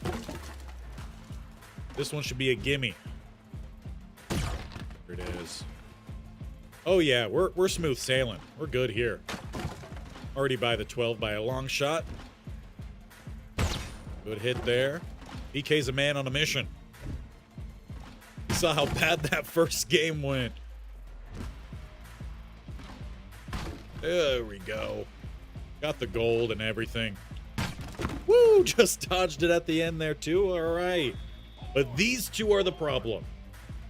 A: This one should be a gimme. There it is. Oh, yeah. We're smooth sailing. We're good here. Already by the 12 by a long shot. Good hit there. PK's a man on a mission. You saw how bad that first game went. There we go. Got the gold and everything. Woo! Just dodged it at the end there too. All right. But these 2 are the problem.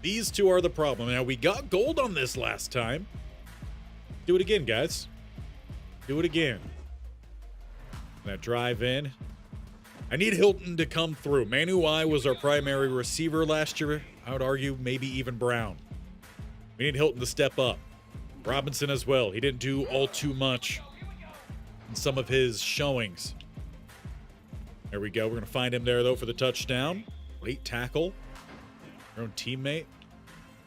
A: These 2 are the problem. Now, we got gold on this last time. Do it again, guys. Do it again. That drive in. I need Hilton to come through. Manu I was our primary receiver last year. I would argue maybe even Brown. We need Hilton to step up. Robinson as well. He didn't do all too much in some of his showings. There we go. We're going to find him there, though, for the touchdown. Late tackle. Our own teammate.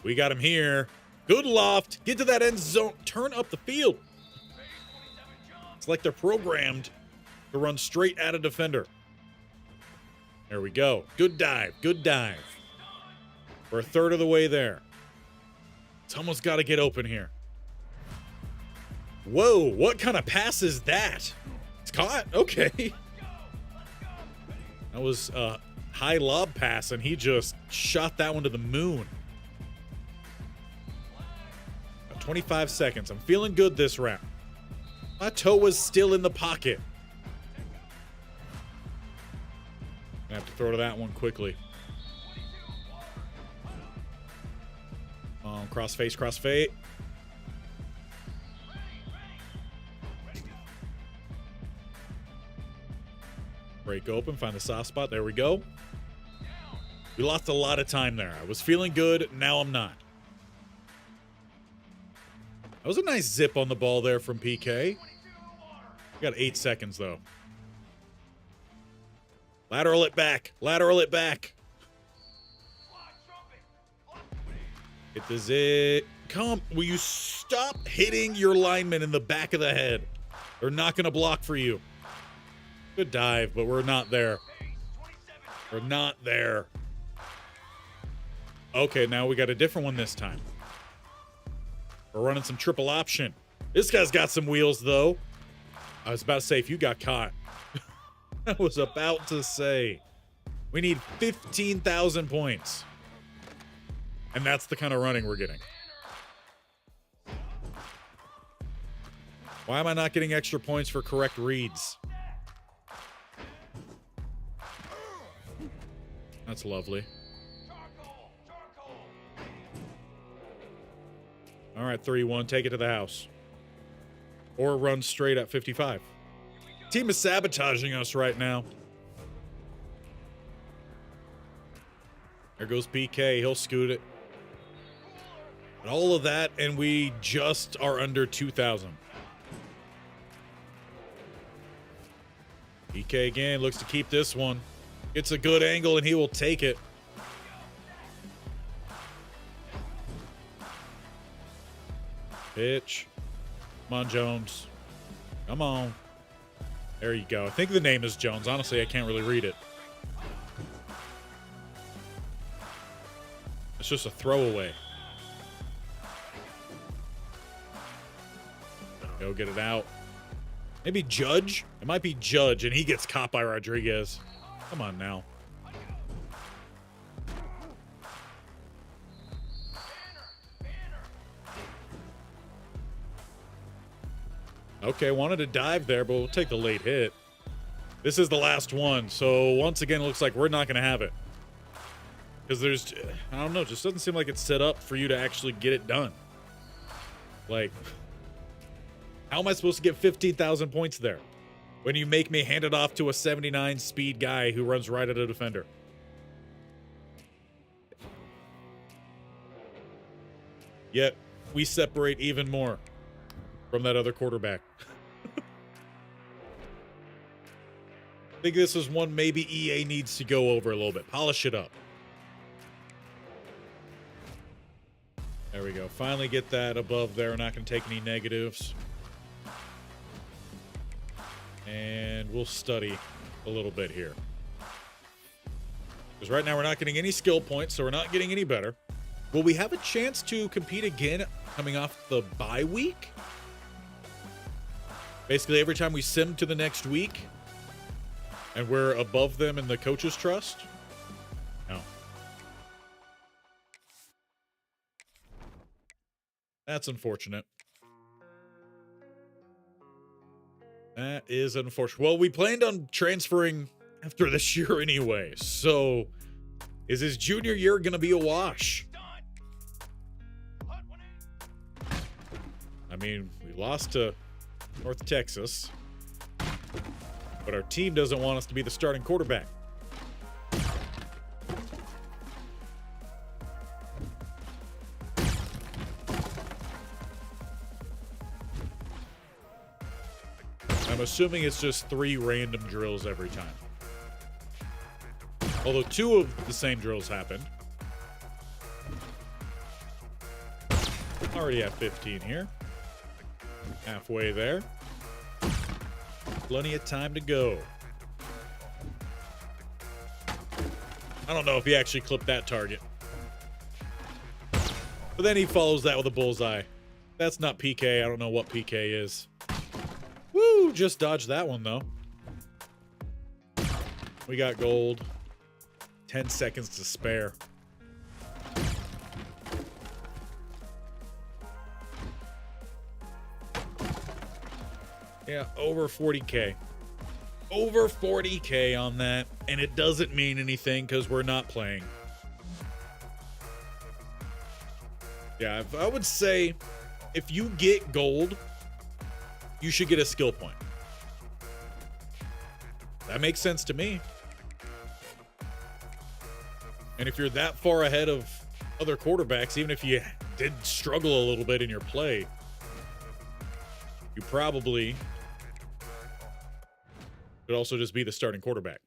A: We got him here. Good loft. Get to that end zone. Turn up the field. It's like they're programmed to run straight at a defender. There we go. Good dive. Good dive. We're a third of the way there. Someone's got to get open here. Whoa, what kind of pass is that? It's caught. Okay. That was a high lob pass, and he just shot that one to the moon. 25 seconds. I'm feeling good this round. My toe was still in the pocket. I have to throw to that one quickly. Crossface, crossfade. Break open, find the soft spot. There we go. We lost a lot of time there. I was feeling good. Now I'm not. That was a nice zip on the ball there from PK. We got 8 seconds, though. Lateral it back. Lateral it back. Hit the zip. Come. Will you stop hitting your lineman in the back of the head? They're not going to block for you. Good dive, but we're not there. We're not there. Okay, now we got a different one this time. We're running some triple option. This guy's got some wheels, though. I was about to say, if you got caught. I was about to say. We need 15,000 points. And that's the kind of running we're getting. Why am I not getting extra points for correct reads? That's lovely. All right, 3-1. Take it to the house. Or run straight at 55. Team is sabotaging us right now. There goes PK. He'll scoot it. And all of that, and we just are under 2,000. PK again looks to keep this one. It's a good angle, and he will take it. Pitch. Come on, Jones. Come on. There you go. I think the name is Jones. Honestly, I can't really read it. It's just a throwaway. Go get it out. Maybe Judge? It might be Judge, and he gets caught by Rodriguez. Come on now. Okay, wanted to dive there, but we'll take the late hit. This is the last one, so once again, it looks like we're not going to have it. Because there's, I don't know, it just doesn't seem like it's set up for you to actually get it done. Like, how am I supposed to get 15,000 points there when you make me hand it off to a 79 speed guy who runs right at a defender? Yet, we separate even more from that other quarterback. I think this is one maybe EA needs to go over a little bit. Polish it up. There we go. Finally get that above there. We're not going to take any negatives. And we'll study a little bit here. Because right now we're not getting any skill points, so we're not getting any better. Will we have a chance to compete again coming off the bye week? Basically, every time we sim to the next week and we're above them in the coach's trust? No. That's unfortunate. That is unfortunate. Well, we planned on transferring after this year anyway, so is his junior year going to be a wash? I mean, we lost to North Texas, but our team doesn't want us to be the starting quarterback. I'm assuming it's just 3 random drills every time. Although 2 of the same drills happened. Already at 15 here. Halfway there. Plenty of time to go. I don't know if he actually clipped that target. But then he follows that with a bullseye. That's not PK. I don't know what PK is. Woo! Just dodged that one, though. We got gold. 10 seconds to spare. Yeah, over 40K. Over 40K on that. And it doesn't mean anything because we're not playing. Yeah, I would say if you get gold, you should get a skill point. That makes sense to me. And if you're that far ahead of other quarterbacks, even if you did struggle a little bit in your play, you probably could also just be the starting quarterback.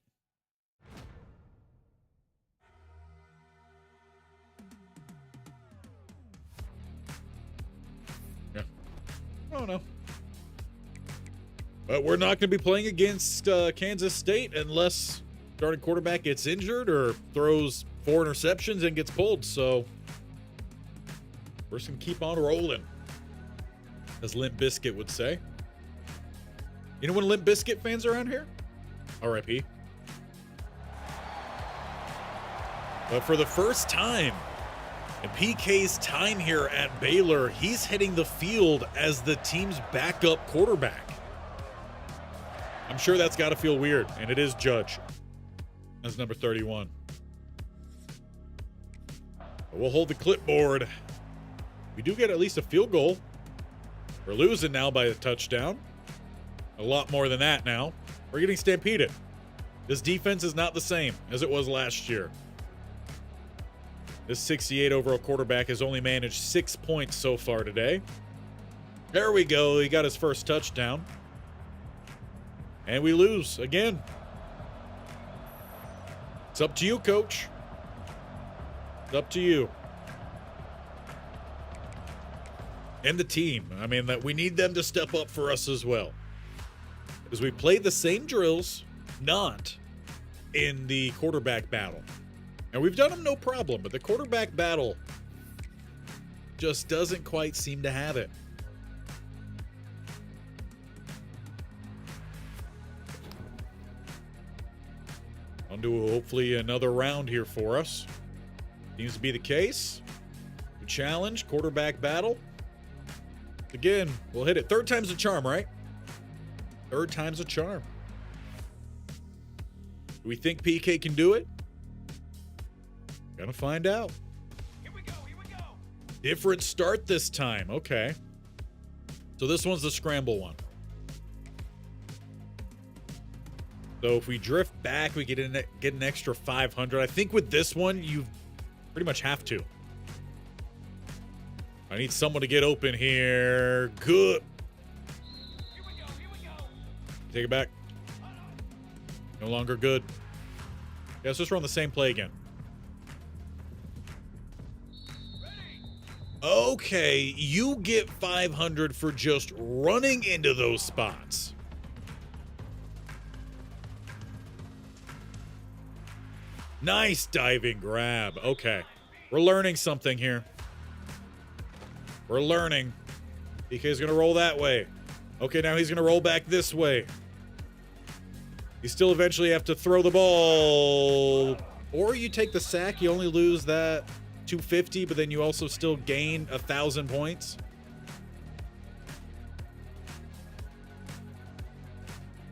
A: Yeah. I don't know. But we're not going to be playing against Kansas State unless starting quarterback gets injured or throws 4 interceptions and gets pulled. So we're just going to keep on rolling, as Limp Bizkit would say. Anyone Limp Bizkit fans around here? R.I.P. But for the first time in PK's time here at Baylor, he's hitting the field as the team's backup quarterback. I'm sure that's got to feel weird, and it is Judge as number 31. But we'll hold the clipboard. We do get at least a field goal. We're losing now by a touchdown. A lot more than that now. We're getting stampeded. This defense is not the same as it was last year. This 68 overall quarterback has only managed 6 points so far today. There we go. He got his first touchdown. And we lose again. It's up to you, coach. It's up to you. And the team. I mean, that we need them to step up for us as well. Because we played the same drills, not in the quarterback battle. And we've done them no problem, but the quarterback battle just doesn't quite seem to have it. On to hopefully another round here for us. Seems to be the case. We challenge, quarterback battle. Again, we'll hit it. 3rd time's a charm, right? 3rd time's a charm. Do we think PK can do it? Gonna find out. Here we go, here we go. Different start this time. Okay. So this one's the scramble one. So if we drift back, we get an extra 500. I think with this one, you pretty much have to. I need someone to get open here. Good. Here we go, here we go. Take it back. No longer good. Yeah, let's just run the same play again. Okay, you get 500 for just running into those spots. Nice diving grab. Okay. We're learning something here. We're learning. PK's going to roll that way. Okay, now he's going to roll back this way. You still eventually have to throw the ball. Or you take the sack. You only lose that 250, but then you also still gain 1,000 points.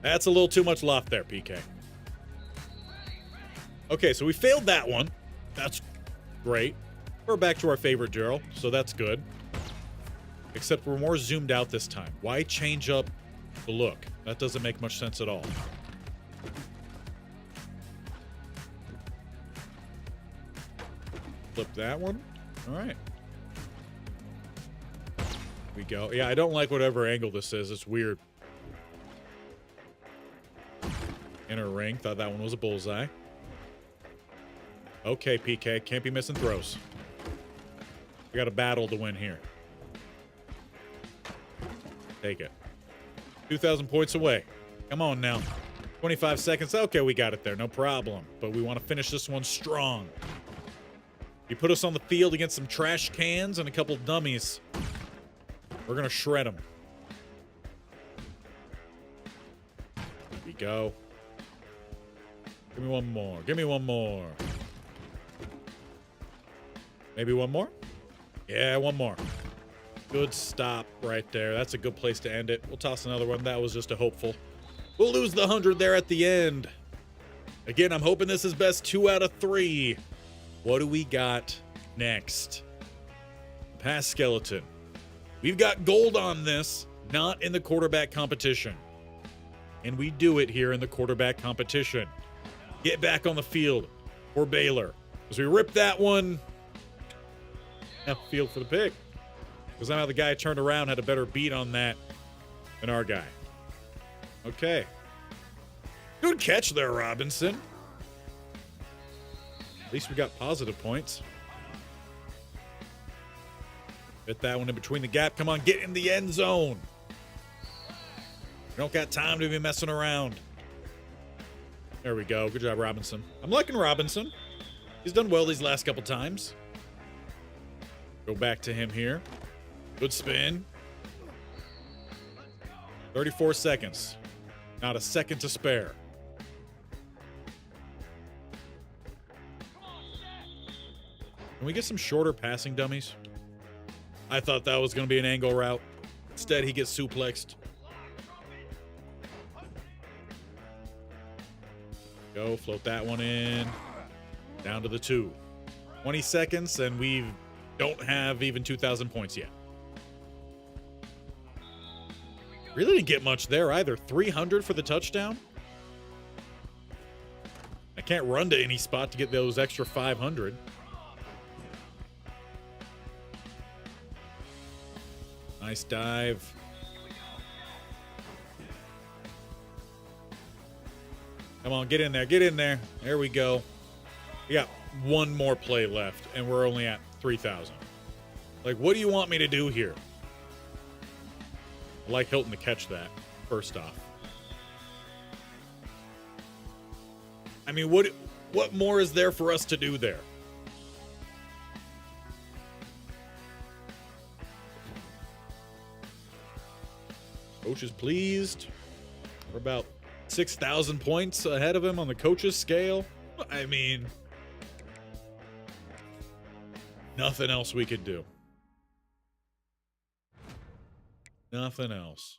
A: That's a little too much loft there, PK. Okay, so we failed that one. That's great. We're back to our favorite drill, so that's good. Except we're more zoomed out this time. Why change up the look? That doesn't make much sense at all. Flip that one. All right. We go. Yeah, I don't like whatever angle this is. It's weird. Inner ring. Thought that one was a bullseye. Okay, PK. Can't be missing throws. We got a battle to win here. Take it. 2,000 points away. Come on now. 25 seconds. Okay, we got it there. No problem. But we want to finish this one strong. You put us on the field against some trash cans and a couple dummies. We're going to shred them. Here we go. Give me one more. Give me one more. Maybe one more? Yeah, one more. Good stop right there. That's a good place to end it. We'll toss another one. That was just a hopeful. We'll lose the 100 there at the end. Again, I'm hoping this is best 2 out of 3. What do we got next? Pass skeleton. We've got gold on this, not in the quarterback competition. And we do it here in the quarterback competition. Get back on the field for Baylor. As we rip that one. Now field for the pick. Because somehow the guy turned around, had a better beat on that than our guy. Okay. Good catch there, Robinson. At least we got positive points. Hit that one in between the gap. Come on, get in the end zone. We don't got time to be messing around. There we go. Good job, Robinson. I'm liking Robinson. He's done well these last couple times. Go back to him here. Good spin. 34 seconds. Not a second to spare. Can we get some shorter passing dummies? I thought that was going to be an angle route. Instead, he gets suplexed. Go, float that one in. Down to the 2. 20 seconds, and we don't have even 2,000 points yet. Really didn't get much there either. 300 for the touchdown. I can't run to any spot to get those extra 500. Nice dive. Come on, get in there, get in there. There we go. We got one more play left, and we're only at 3,000. Like, what do you want me to do here? I'd like Hilton to catch that, first off. I mean, what more is there for us to do there? Coach is pleased. We're about 6,000 points ahead of him on the coach's scale. I mean, nothing else we could do. Nothing else.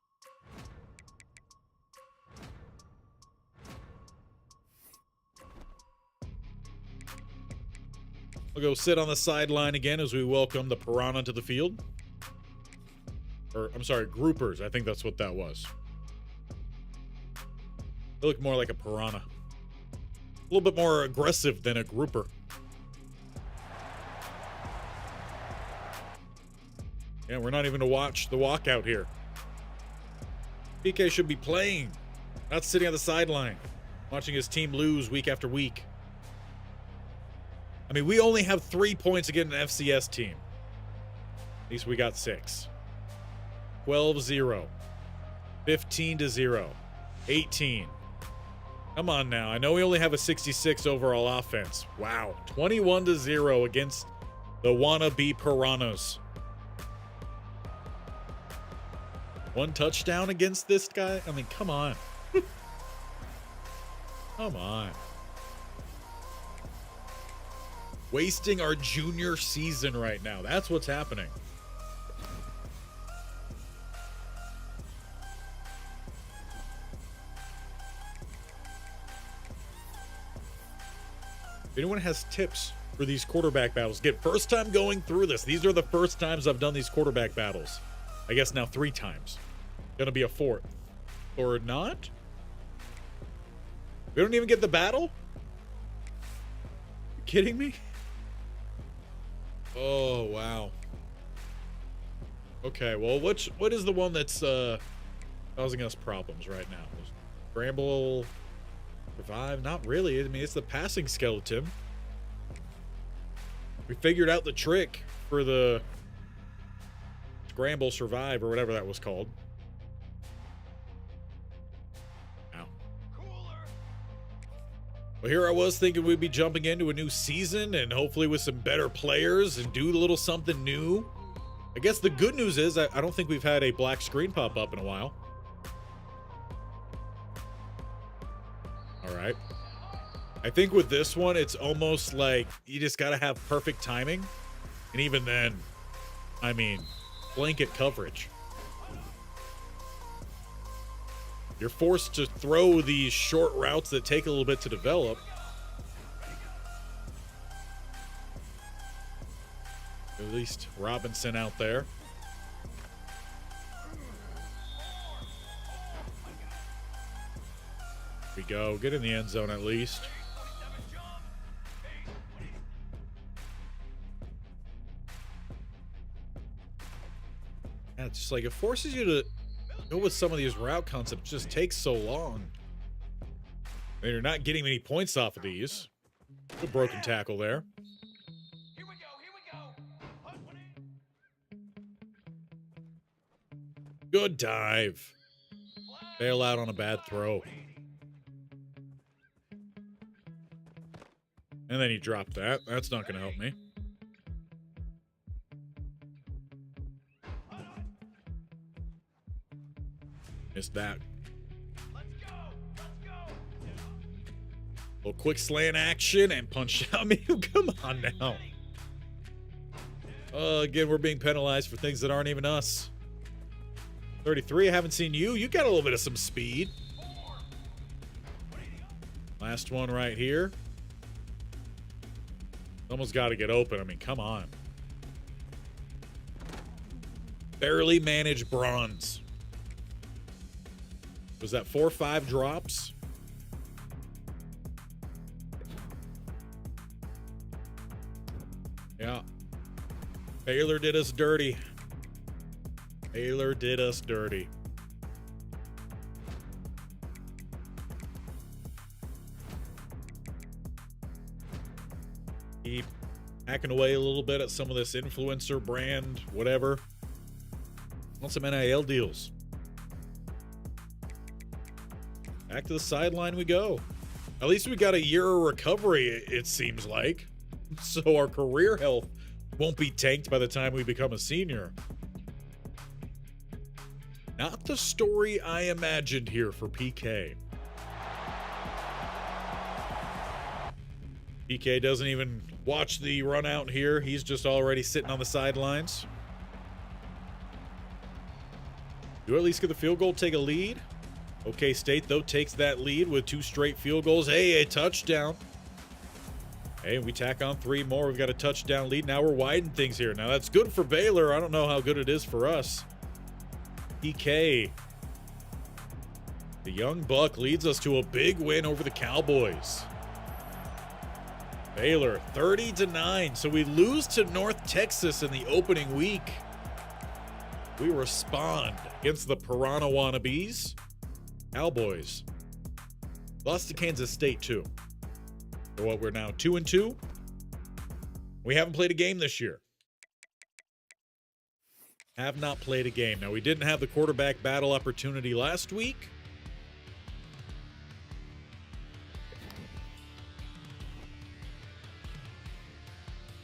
A: We'll go sit on the sideline again as we welcome the Piranha to the field. Or, I'm sorry, groupers. I think that's what that was. They look more like a piranha. A little bit more aggressive than a grouper. Yeah, we're not even to watch the walkout here. PK should be playing, not sitting on the sideline, watching his team lose week after week. I mean, we only have 3 points against an FCS team. At least we got 6. 12-0. 15-0. 18. Come on now. I know we only have a 66 overall offense. Wow. 21-0 against the wannabe Piranhas. 1 touchdown against this guy? I mean, come on. Come on. Wasting our junior season right now. That's what's happening. If anyone has tips for these quarterback battles, get first time going through this. These are the first times I've done these quarterback battles. I guess now 3 times. Gonna be a 4th. Or not? We don't even get the battle? You kidding me? Oh, wow. Okay, well, what is the one that's causing us problems right now? Scramble, revive? Not really. I mean, it's the passing skeleton. We figured out the trick for the scramble, survive, or whatever that was called. Ow. Well, here I was thinking we'd be jumping into a new season and hopefully with some better players and do a little something new. I guess the good news is I don't think we've had a black screen pop up in a while. All right. I think with this one, it's almost like you just got to have perfect timing. And even then, I mean, blanket coverage. You're forced to throw these short routes that take a little bit to develop. At least Robinson out there. Here we go. Get in the end zone at least. Yeah, it's just like it forces you to go with some of these route concepts. It just takes so long. And you're not getting many points off of these. A broken tackle there.
B: Here we go.
A: Good dive. Bail out on a bad throw. And then he dropped that. That's not going to help me. Missed that.
B: Let's go.
A: Little quick slant action and punch out. I mean, come on now. Again, we're being penalized for things that aren't even us. 33, I haven't seen you. You got a little bit of some speed. Last one right here. Almost got to get open. I mean, come on. Barely managed bronze. Was that 4 or 5 drops? Yeah. Baylor did us dirty. Baylor did us dirty. Keep hacking away a little bit at some of this influencer brand, whatever. Want some NIL deals. Back to the sideline we go. At least we got a year of recovery, it seems like. So our career health won't be tanked by the time we become a senior. Not the story I imagined here for PK. PK doesn't even watch the run out here. He's just already sitting on the sidelines. Do at least get the field goal, take a lead. OK State, though, takes that lead with 2 straight field goals. Hey, a touchdown. Hey, we tack on 3 more. We've got a touchdown lead. Now we're widening things here. Now, that's good for Baylor. I don't know how good it is for us. PK. The young buck leads us to a big win over the Cowboys. Baylor, 30-9. So we lose to North Texas in the opening week. We respond against the Piranha wannabes. Cowboys. Lost to Kansas State, too. So what, we're now 2-2. We haven't played a game this year. Have not played a game. Now, we didn't have the quarterback battle opportunity last week.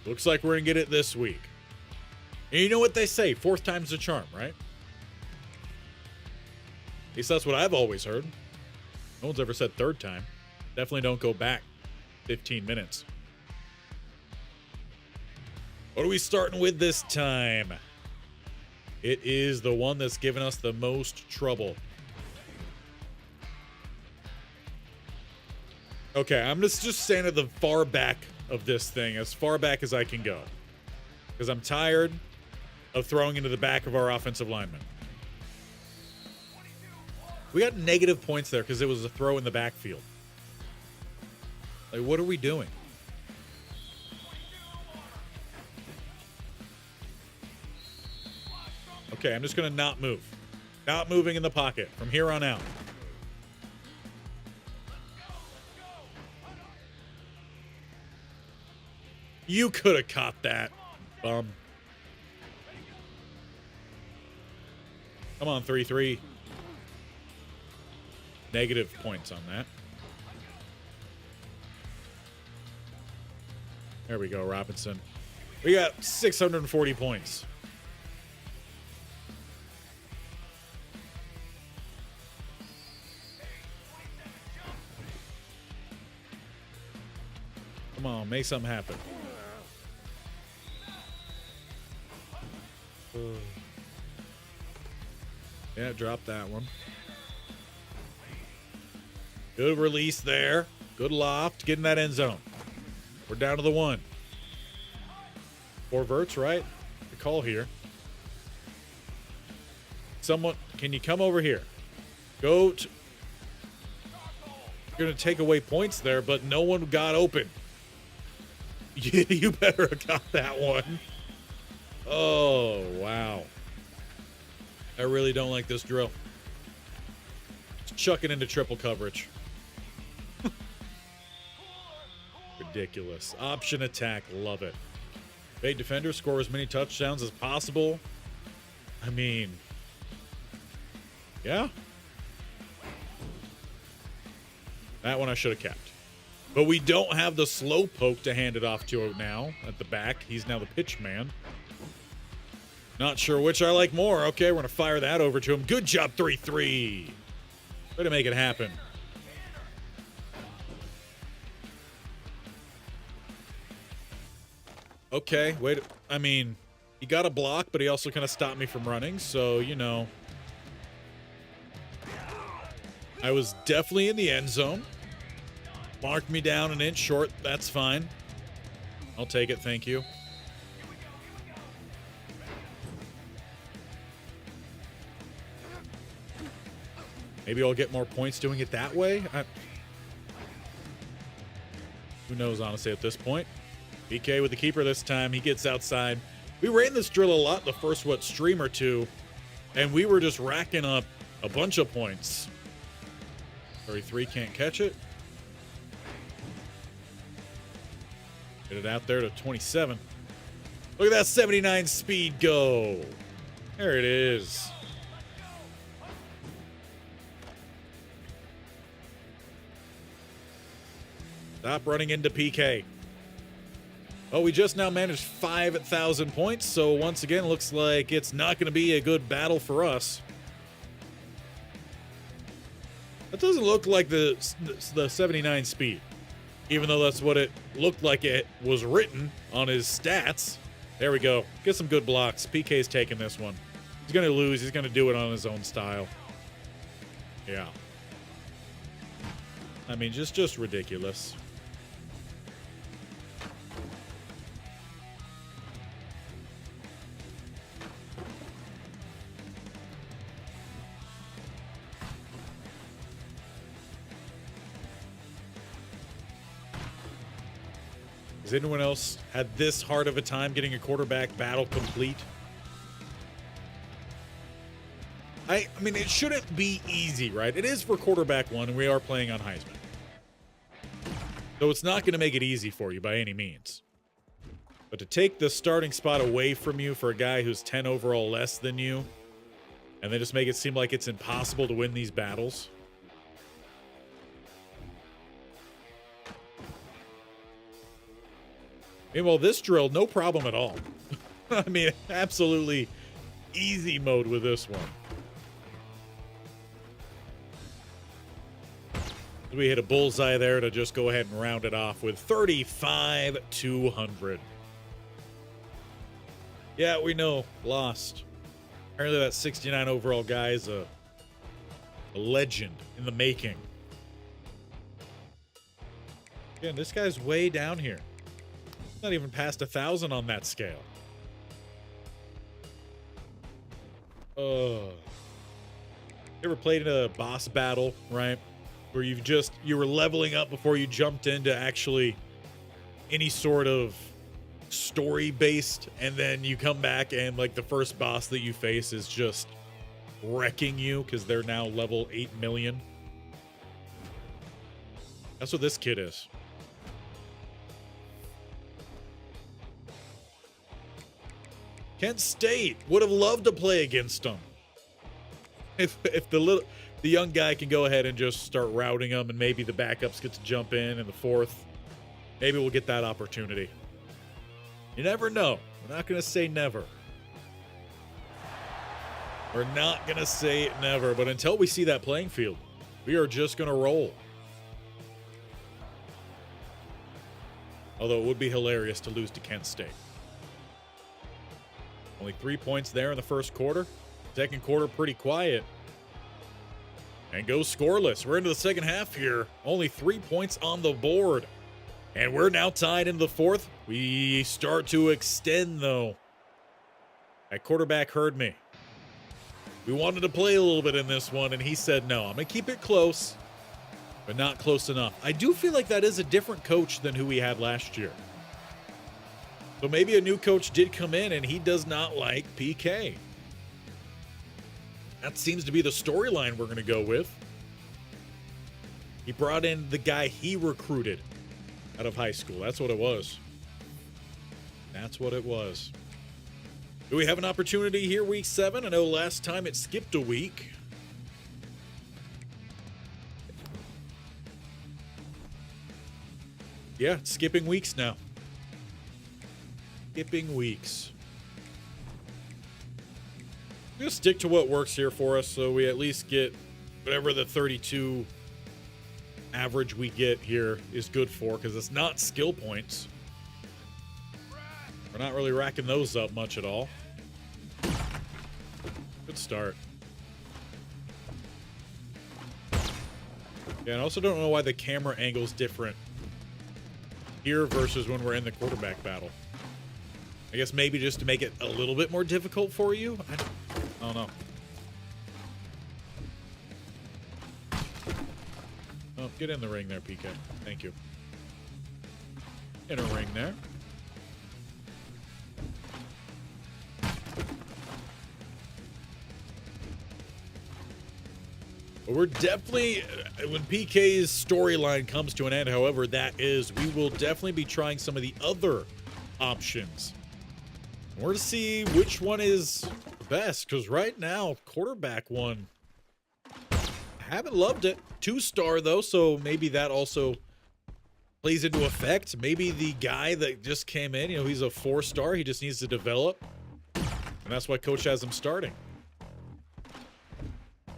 A: Looks like we're going to get it this week. And you know what they say, 4th time's the charm, right? At least that's what I've always heard. No one's ever said 3rd time. Definitely don't go back 15 minutes. What are we starting with this time? It is the one that's given us the most trouble. Okay, I'm just standing at the far back of this thing, as far back as I can go. Because I'm tired of throwing into the back of our offensive lineman. We got negative points there because it was a throw in the backfield. Like, what are we doing? Okay, I'm just going to not move. Not moving in the pocket from here on out. You could have caught that, bum. Come on, 3-3. Negative points on that. There we go, Robinson. We got 640 points. Come on, make something happen. Yeah, drop that one. Good release there. Good loft. Get in that end zone. We're down to the 1. 4 verts, right? The call here. Someone, can you come over here? Go to... You're going to take away points there, but no one got open. You better have got that one. Oh, wow. I really don't like this drill. Just chuck it into triple coverage. Ridiculous. Option attack. Love it. Bait defender, score as many touchdowns as possible. I mean, yeah. That one I should have kept. But we don't have the slow poke to hand it off to now at the back. He's now the pitch man. Not sure which I like more. Okay, we're going to fire that over to him. Good job, 3-3. Way to make it happen. Okay, wait. I mean, he got a block, but he also kind of stopped me from running. So, you know, I was definitely in the end zone. Marked me down an inch short. That's fine. I'll take it. Thank you. Maybe I'll get more points doing it that way. Who knows, honestly, at this point. BK with the keeper this time. He gets outside. We ran this drill a lot the first, stream or two, and we were just racking up a bunch of points. 33 can't catch it. Get it out there to 27. Look at that 79 speed go. There it is. Stop running into PK. Oh, we just now managed 5,000 points, so once again, looks like it's not going to be a good battle for us. That doesn't look like the 79 speed, even though that's what it looked like it was written on his stats. There we go. Get some good blocks. PK's taking this one. He's going to lose. He's going to do it on his own style. Yeah. I mean, just ridiculous. Has anyone else had this hard of a time getting a quarterback battle complete? I mean, it shouldn't be easy, right? It is for quarterback one, and we are playing on Heisman. So it's not going to make it easy for you by any means. But to take the starting spot away from you for a guy who's 10 overall less than you, and then just make it seem like it's impossible to win these battles. Meanwhile, this drill, no problem at all. I mean, absolutely easy mode with this one. We hit a bullseye there to just go ahead and round it off with 35,200. Yeah, we know. Lost. Apparently that 69 overall guy is a legend in the making. Again, this guy's way down here. Not even past 1,000 on that scale. You ever played in a boss battle, right? Where you were leveling up before you jumped into actually any sort of story based, and then you come back and like the first boss that you face is just wrecking you because they're now level 8 million. That's what this kid is. Kent State would have loved to play against them. If the young guy can go ahead and just start routing them, and maybe the backups get to jump in the fourth, maybe we'll get that opportunity. You never know. We're not going to say never. We're not going to say never, but until we see that playing field, we are just going to roll. Although it would be hilarious to lose to Kent State. Only 3 points there in the first quarter. Second quarter, pretty quiet. And goes scoreless. We're into the second half here. Only 3 points on the board. And we're now tied in the fourth. We start to extend, though. That quarterback heard me. We wanted to play a little bit in this one, and he said, no, I'm going to keep it close, but not close enough. I do feel like that is a different coach than who we had last year. So maybe a new coach did come in, and he does not like PK. That seems to be the storyline we're going to go with. He brought in the guy he recruited out of high school. That's what it was. That's what it was. Do we have an opportunity here week 7? I know last time it skipped a week. Yeah, it's skipping weeks now. Skipping weeks. I'm going to stick to what works here for us so we at least get whatever the 32 average we get here is good for, because it's not skill points. We're not really racking those up much at all. Good start. Yeah, and I also don't know why the camera angle's different here versus when we're in the quarterback battle. I guess maybe just to make it a little bit more difficult for you. I don't know. Oh, get in the ring there, PK. Thank you. In a ring there. We're definitely, when PK's storyline comes to an end, however that is, we will definitely be trying some of the other options. We're to see which one is best, because right now, quarterback one, I haven't loved it. 2-star though, so maybe that also plays into effect. Maybe the guy that just came in, you know, he's a 4-star, he just needs to develop, and that's why coach has him starting.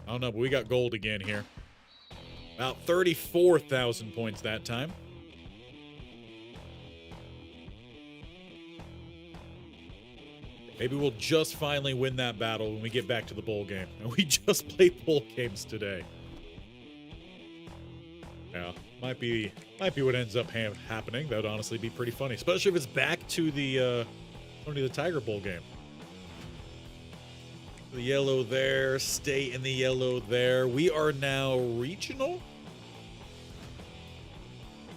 A: I don't know, but we got gold again here. About 34,000 points that time. Maybe we'll just finally win that battle when we get back to the bowl game. And we just played bowl games today. Yeah, might be what ends up happening. That would honestly be pretty funny, especially if it's back to the Tiger Bowl game. The yellow there, stay in the yellow there. We are now regional.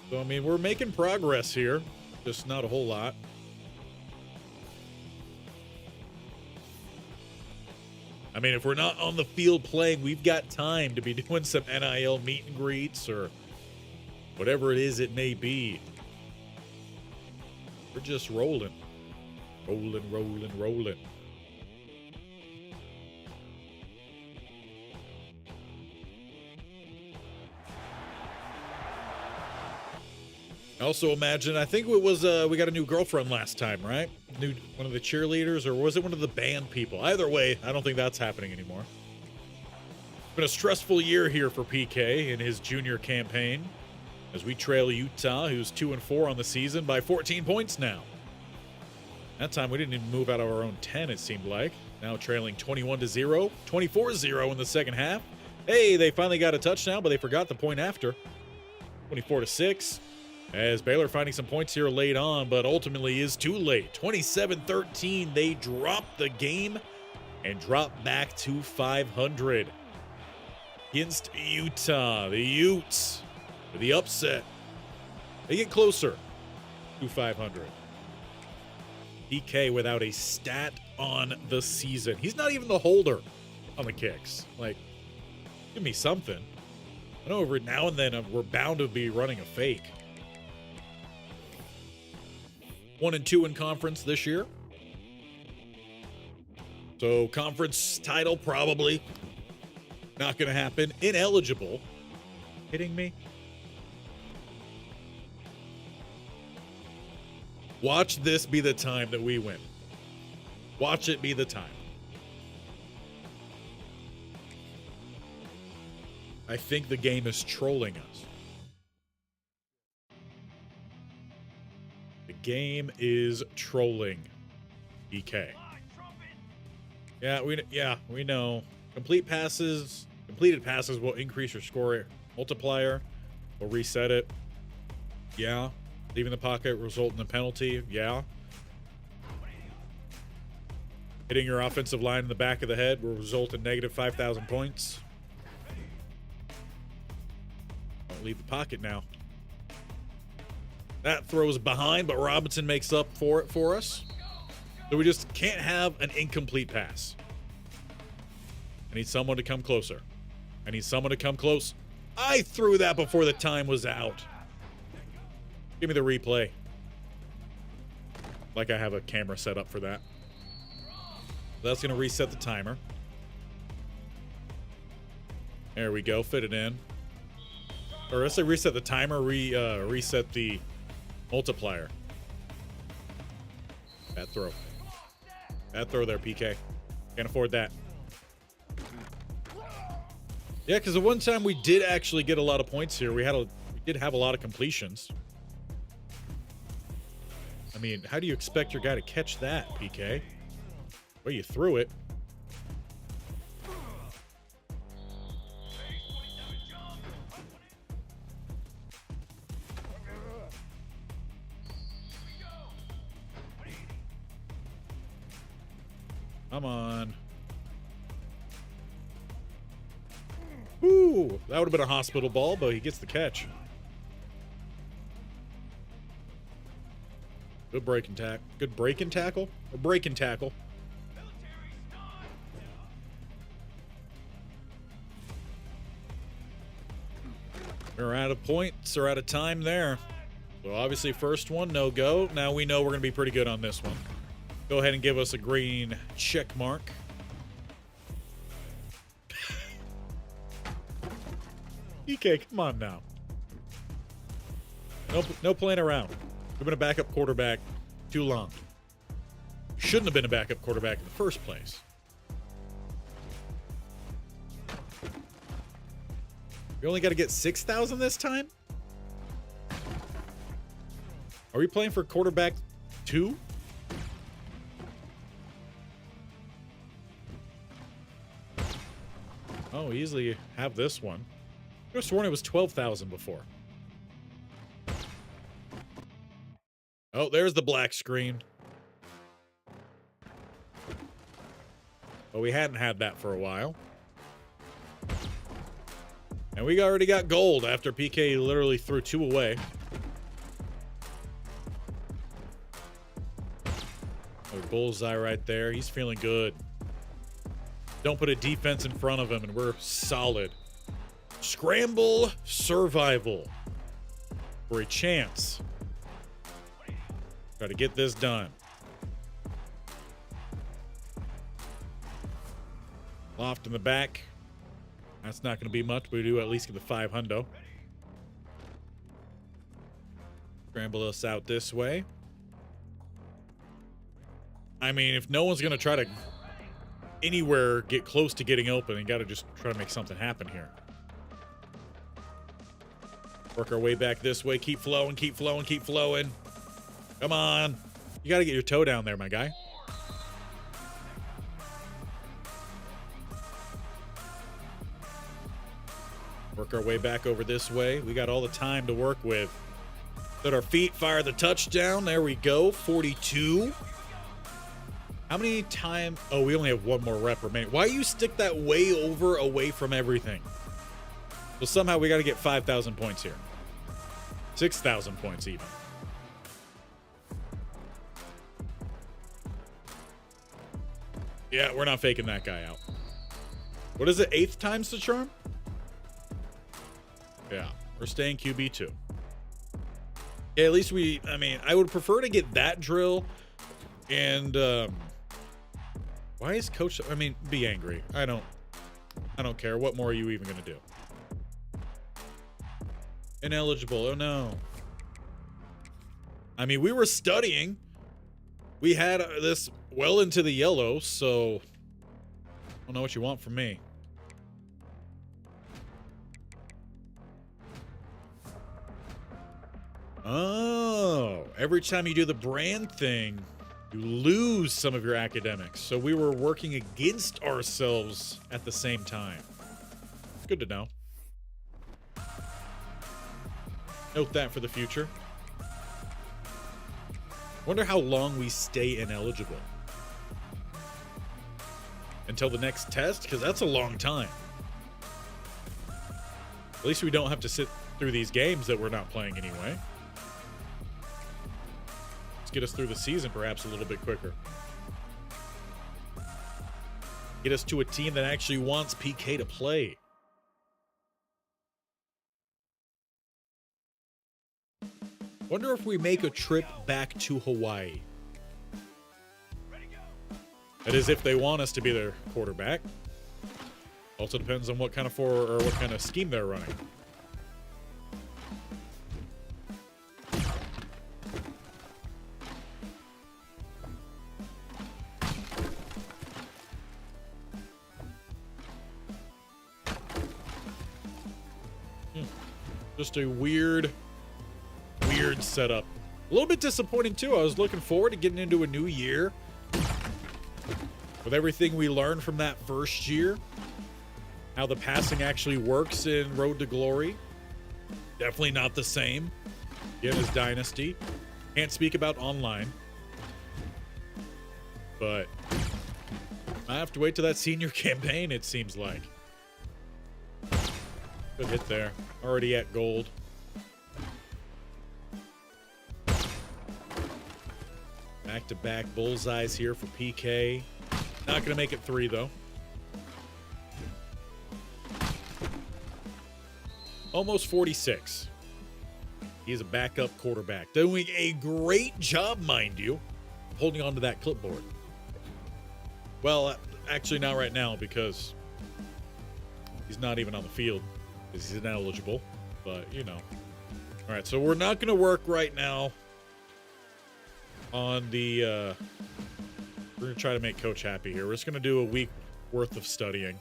A: So, I mean, we're making progress here. Just not a whole lot. I mean, if we're not on the field playing, we've got time to be doing some NIL meet and greets or whatever it is it may be. We're just rolling. Rolling, rolling, rolling. I also imagine, I think it was, we got a new girlfriend last time, right? One of the cheerleaders, or was it one of the band people? Either way, I don't think that's happening anymore. It's been a stressful year here for PK in his junior campaign as we trail Utah, who's 2-4 on the season, by 14 points now. That time we didn't even move out of our own 10, it seemed like. Now trailing 21-0, 24-0 in the second half. Hey, they finally got a touchdown, but they forgot the point after. 24-6. As Baylor finding some points here late on, but ultimately is too late. 27-13, they drop the game and drop back to 500 against Utah. The Utes, the upset, they get closer to 500. PK without a stat on the season. He's not even the holder on the kicks. Like, give me something. I know every now and then we're bound to be running a fake. 1-2 in conference this year. So conference title probably not going to happen. Ineligible. Kidding me? Watch this be the time that we win. Watch it be the time. I think the game is trolling us. The game is trolling EK. Yeah, we know. Completed passes will increase your score multiplier. We'll reset it. Yeah. Leaving the pocket result in a penalty. Yeah. Hitting your offensive line in the back of the head will result in negative 5,000 points. Don't leave the pocket now. That throws behind, but Robinson makes up for it for us. So we just can't have an incomplete pass. I need someone to come closer. I need someone to come close. I threw that before the time was out. Give me the replay. Like I have a camera set up for that. That's going to reset the timer. There we go. Fit it in. Or let's say reset the timer, reset the multiplier. Bad throw. Bad throw there, PK. Can't afford that. Yeah, because the one time we did actually get a lot of points here. We did have a lot of completions. I mean, how do you expect your guy to catch that, PK? Well, you threw it. Come on. Ooh, that would have been a hospital ball, but he gets the catch. Good breaking tackle. Good breaking tackle? Or breaking tackle. We're out of points or out of time there. So obviously first one, no go. Now we know we're going to be pretty good on this one. Go ahead and give us a green check mark. EK, come on now. No playing around. We've been a backup quarterback too long. Shouldn't have been a backup quarterback in the first place. We only got to get 6,000 this time? Are we playing for quarterback 2? Oh, easily have this one. I could have sworn it was 12,000 before. Oh, there's the black screen. But we hadn't had that for a while. And we already got gold after PK literally threw 2 away. Oh, bullseye right there. He's feeling good. Don't put a defense in front of him, and we're solid. Scramble survival. For a chance. Try to get this done. Loft in the back. That's not going to be much, but we do at least get the 500. Scramble us out this way. I mean, if no one's going to try to anywhere get close to getting open, you got to just try to make something happen here. Work our way back this way. Keep flowing, keep flowing, keep flowing. Come on. You got to get your toe down there, my guy. Work our way back over this way. We got all the time to work with. Let our feet fire the touchdown. There we go. 42. How many times? Oh, we only have one more rep remaining. Why you stick that way over away from everything? So somehow we got to get 5,000 points here. 6,000 points even. Yeah, we're not faking that guy out. What is it? 8th time's the charm? Yeah, we're staying QB2. Yeah, at least I mean, I would prefer to get that drill. And why is coach, I mean, be angry. I don't care. What more are you even going to do? Ineligible. Oh no. I mean, we were studying. We had this well into the yellow, so I don't know what you want from me. Oh, every time you do the brand thing, you lose some of your academics. So we were working against ourselves at the same time. Good to know. Note that for the future. Wonder how long we stay ineligible. Until the next test? Because that's a long time. At least we don't have to sit through these games that we're not playing anyway. Let's get us through the season perhaps a little bit quicker. Get us to a team that actually wants PK to play. Wonder if we make a trip back to Hawaii. That is, if they want us to be their quarterback. Also depends on what kind of scheme they're running. Just a weird setup. A little bit disappointing too. I was looking forward to getting into a new year with everything we learned from that first year, how the passing actually works in Road to Glory. Definitely not the same again as Dynasty. Can't speak about online, but I have to wait till that senior campaign, it seems like. Good hit there. Already at gold. Back-to-back bullseyes here for PK. Not going to make it 3, though. Almost 46. He's a backup quarterback. Doing a great job, mind you, holding on to that clipboard. Well, actually not right now because he's not even on the field because he's ineligible. But, you know. All right, so we're not going to work right now on the we're gonna try to make coach happy here. We're just gonna do a week worth of studying.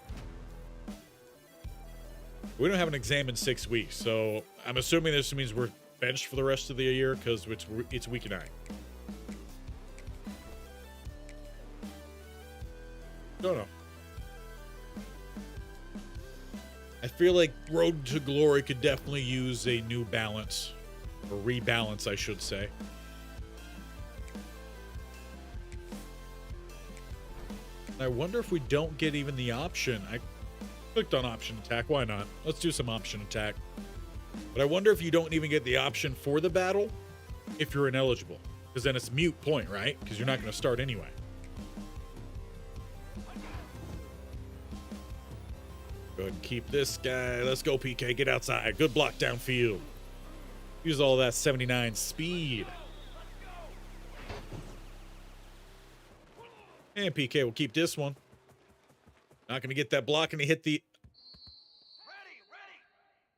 A: We don't have an exam in 6 weeks, so I'm assuming this means we're benched for the rest of the year because it's week 9. Don't know. I feel like Road to Glory could definitely use a new balance, or rebalance I should say. I wonder if we don't get even the option. I clicked on option attack. Why not? Let's do some option attack. But I wonder if you don't even get the option for the battle if you're ineligible. Because then it's mute point, right? Because you're not going to start anyway. Go ahead and keep this guy. Let's go, PK. Get outside. Good block downfield. Use all that 79 speed. And PK will keep this one. Not going to get that block, and he hit the...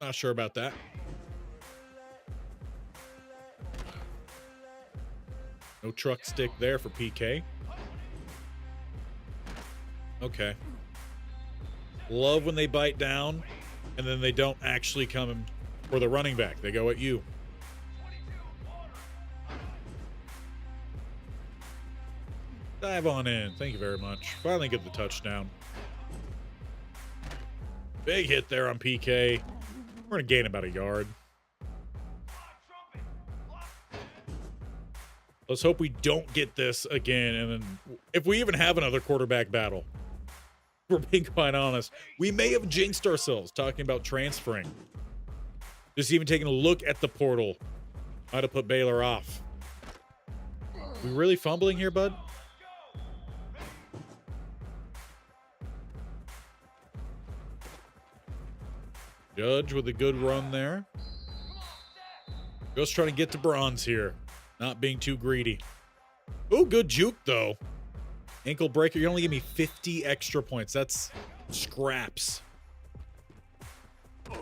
A: Not sure about that. No truck stick there for PK. Okay. Love when they bite down, and then they don't actually come for the running back. They go at you. Dive on in. Thank you very much. Finally get the touchdown. Big hit there on PK. We're going to gain about a yard. Let's hope we don't get this again. And then if we even have another quarterback battle, if we're being quite honest, we may have jinxed ourselves talking about transferring. Just even taking a look at the portal. Might have put Baylor off. We really fumbling here, bud? Judge with a good run there. Just trying to get to bronze here. Not being too greedy. Oh, good juke, though. Ankle breaker. You only give me 50 extra points. That's scraps. At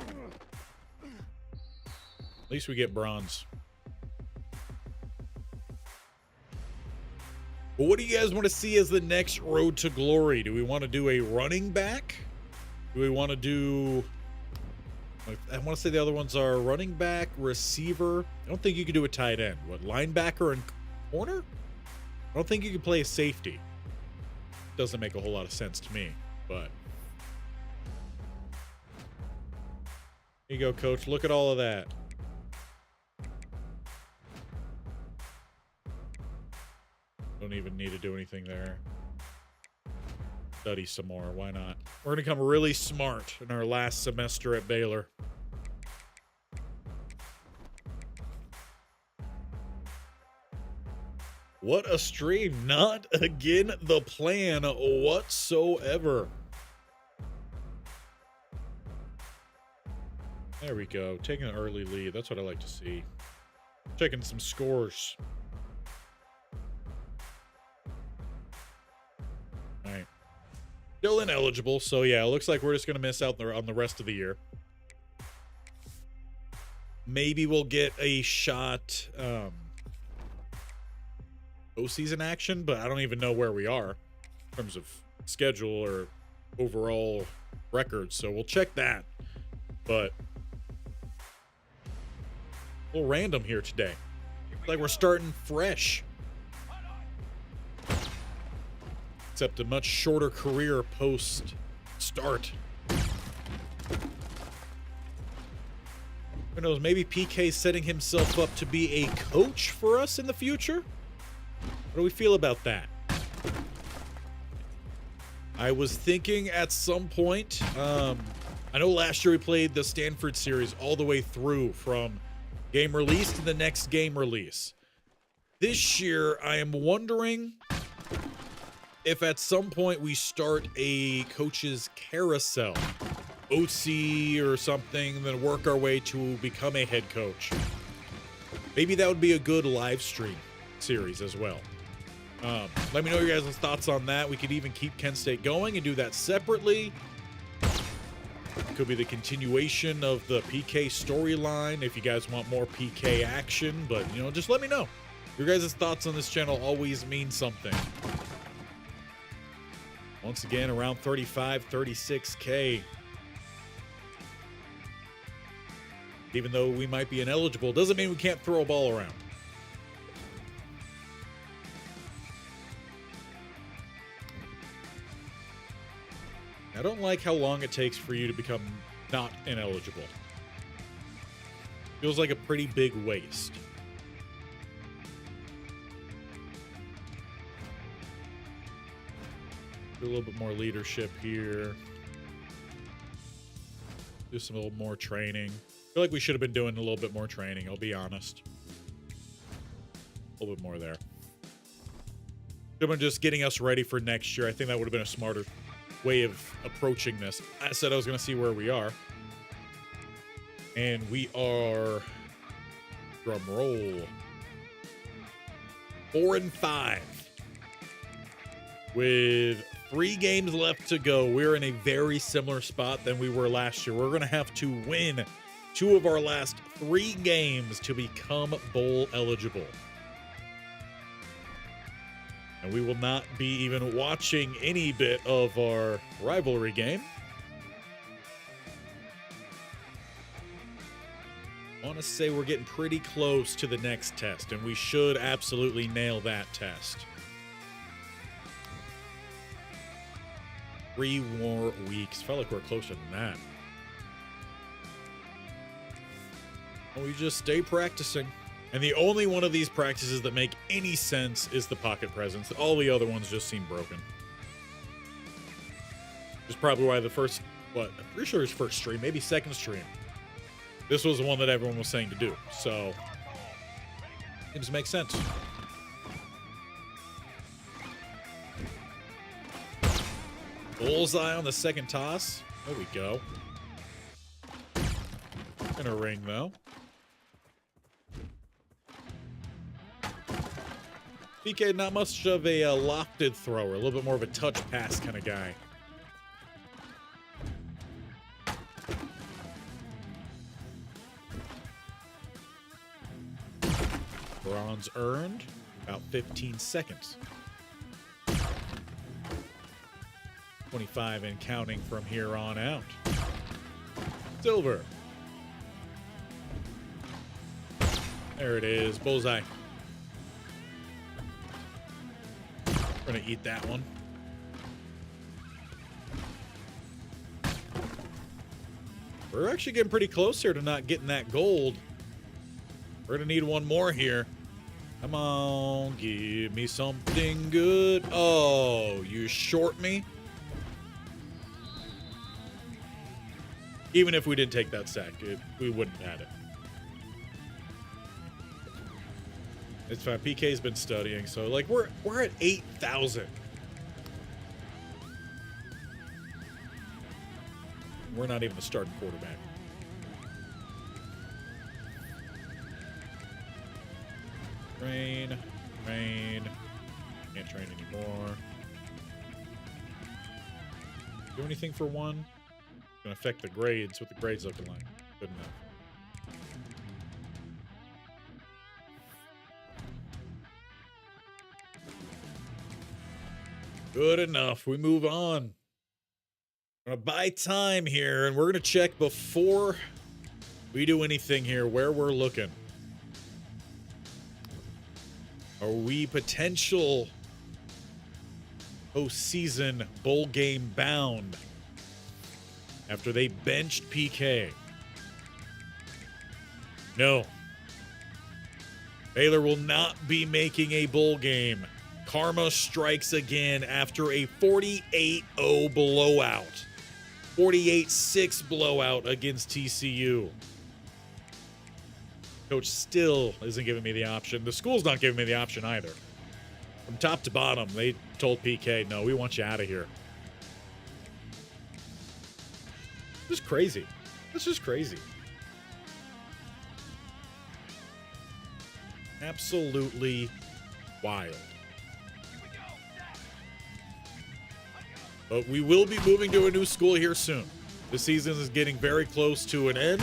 A: least we get bronze. But what do you guys want to see as the next road to glory? Do we want to do a running back? Do we want to do... I want to say the other ones are running back, receiver. I don't think you could do a tight end. What, linebacker and corner? I don't think you can play a safety. Doesn't make a whole lot of sense to me, but... Here you go, coach. Look at all of that. Don't even need to do anything there. Study some more. Why not? We're going to become really smart in our last semester at Baylor. What a stream. Not again the plan whatsoever. There we go. Taking an early lead. That's what I like to see. Checking some scores. All right. Still ineligible, so yeah, it looks like we're just going to miss out on the rest of the year. Maybe we'll get a shot postseason action, but I don't even know where we are in terms of schedule or overall records, so we'll check that. But a little random here today. Like we're starting fresh. Except a much shorter career post start. Who knows, maybe PK setting himself up to be a coach for us in the future? What do we feel about that? I was thinking at some point, I know last year we played the Stanford series all the way through from game release to the next game release. This year, I am wondering if at some point we start a coach's carousel, OC or something, then work our way to become a head coach. Maybe that would be a good live stream series as well. Let me know your guys' thoughts on that. We could even keep Kent State going and do that separately. Could be the continuation of the PK storyline if you guys want more PK action, but you know, just let me know. Your guys' thoughts on this channel always mean something. Once again, around 35, 36K. Even though we might be ineligible, doesn't mean we can't throw a ball around. I don't like how long it takes for you to become not ineligible. Feels like a pretty big waste. Do a little bit more leadership here. Do some little more training. I feel like we should have been doing a little bit more training, I'll be honest. A little bit more there. Should have been just getting us ready for next year. I think that would have been a smarter way of approaching this. I said I was going to see where we are. And we are, drum roll, 4-5. With 3 games left to go, we're in a very similar spot than we were last year. We're going to have to win 2 of our last 3 games to become bowl eligible. And we will not be even watching any bit of our rivalry game. I want to say we're getting pretty close to the next test, and we should absolutely nail that test. 3 more weeks. Felt like we're closer than that. And we just stay practicing. And the only one of these practices that make any sense is the pocket presence. All the other ones just seem broken. Which is probably why the first, I'm pretty sure his first stream, maybe second stream, this was the one that everyone was saying to do. So, it just makes sense. Bullseye on the second toss. There we go. In a ring, though. PK, not much of a lofted thrower, a little bit more of a touch pass kind of guy. Bronze earned, about 15 seconds. 25 and counting from here on out. Silver. There it is. Bullseye. We're going to eat that one. We're actually getting pretty close here to not getting that gold. We're going to need one more here. Come on, give me something good. Oh, you short me? Even if we didn't take that sack, we wouldn't have had it. It's fine. PK's been studying, so like we're at 8,000. We're not even the starting quarterback. Train. Can't train anymore. Do anything for one? Gonna affect the grades. What the grades looking like? Good enough. Good enough. We move on. I'm gonna buy time here, and we're gonna check before we do anything here where we're looking. Are we potential postseason bowl game bound after they benched PK? No. Baylor will not be making a bowl game. Karma strikes again after a 48-0 blowout. 48-6 blowout against TCU. Coach still isn't giving me the option. The school's not giving me the option either. From top to bottom, they told PK, no, we want you out of here. This is crazy. This is crazy. Absolutely wild. But we will be moving to a new school here soon. The season is getting very close to an end,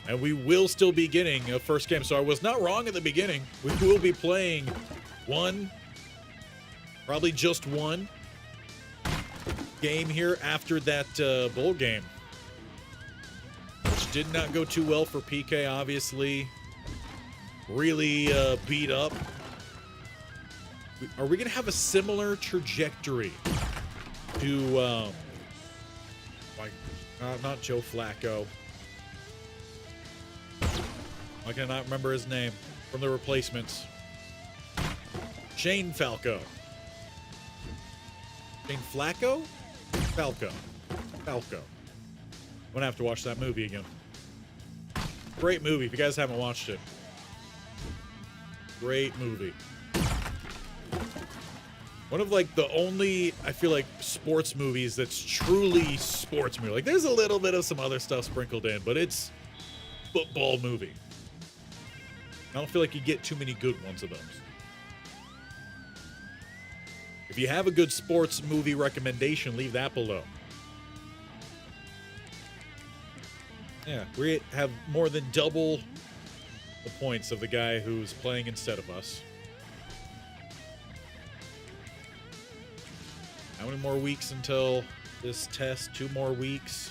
A: and we will still be getting a first game. So I was not wrong at the beginning. We will be playing one, probably just one game here after that bowl game, which did not go too well for PK, obviously. Really beat up. Are we going to have a similar trajectory to, not Joe Flacco. I cannot remember his name from the replacements. Shane Falco. Shane Flacco? Falco. I'm gonna have to watch that movie again. Great movie if you guys haven't watched it. Great movie. One of like the only, I feel like, sports movies that's truly sports movie. Like there's a little bit of some other stuff sprinkled in, but it's football movie. I don't feel like you get too many good ones of those. If you have a good sports movie recommendation, leave that below. Yeah, we have more than double the points of the guy who's playing instead of us. How many more weeks until this test? 2 more weeks.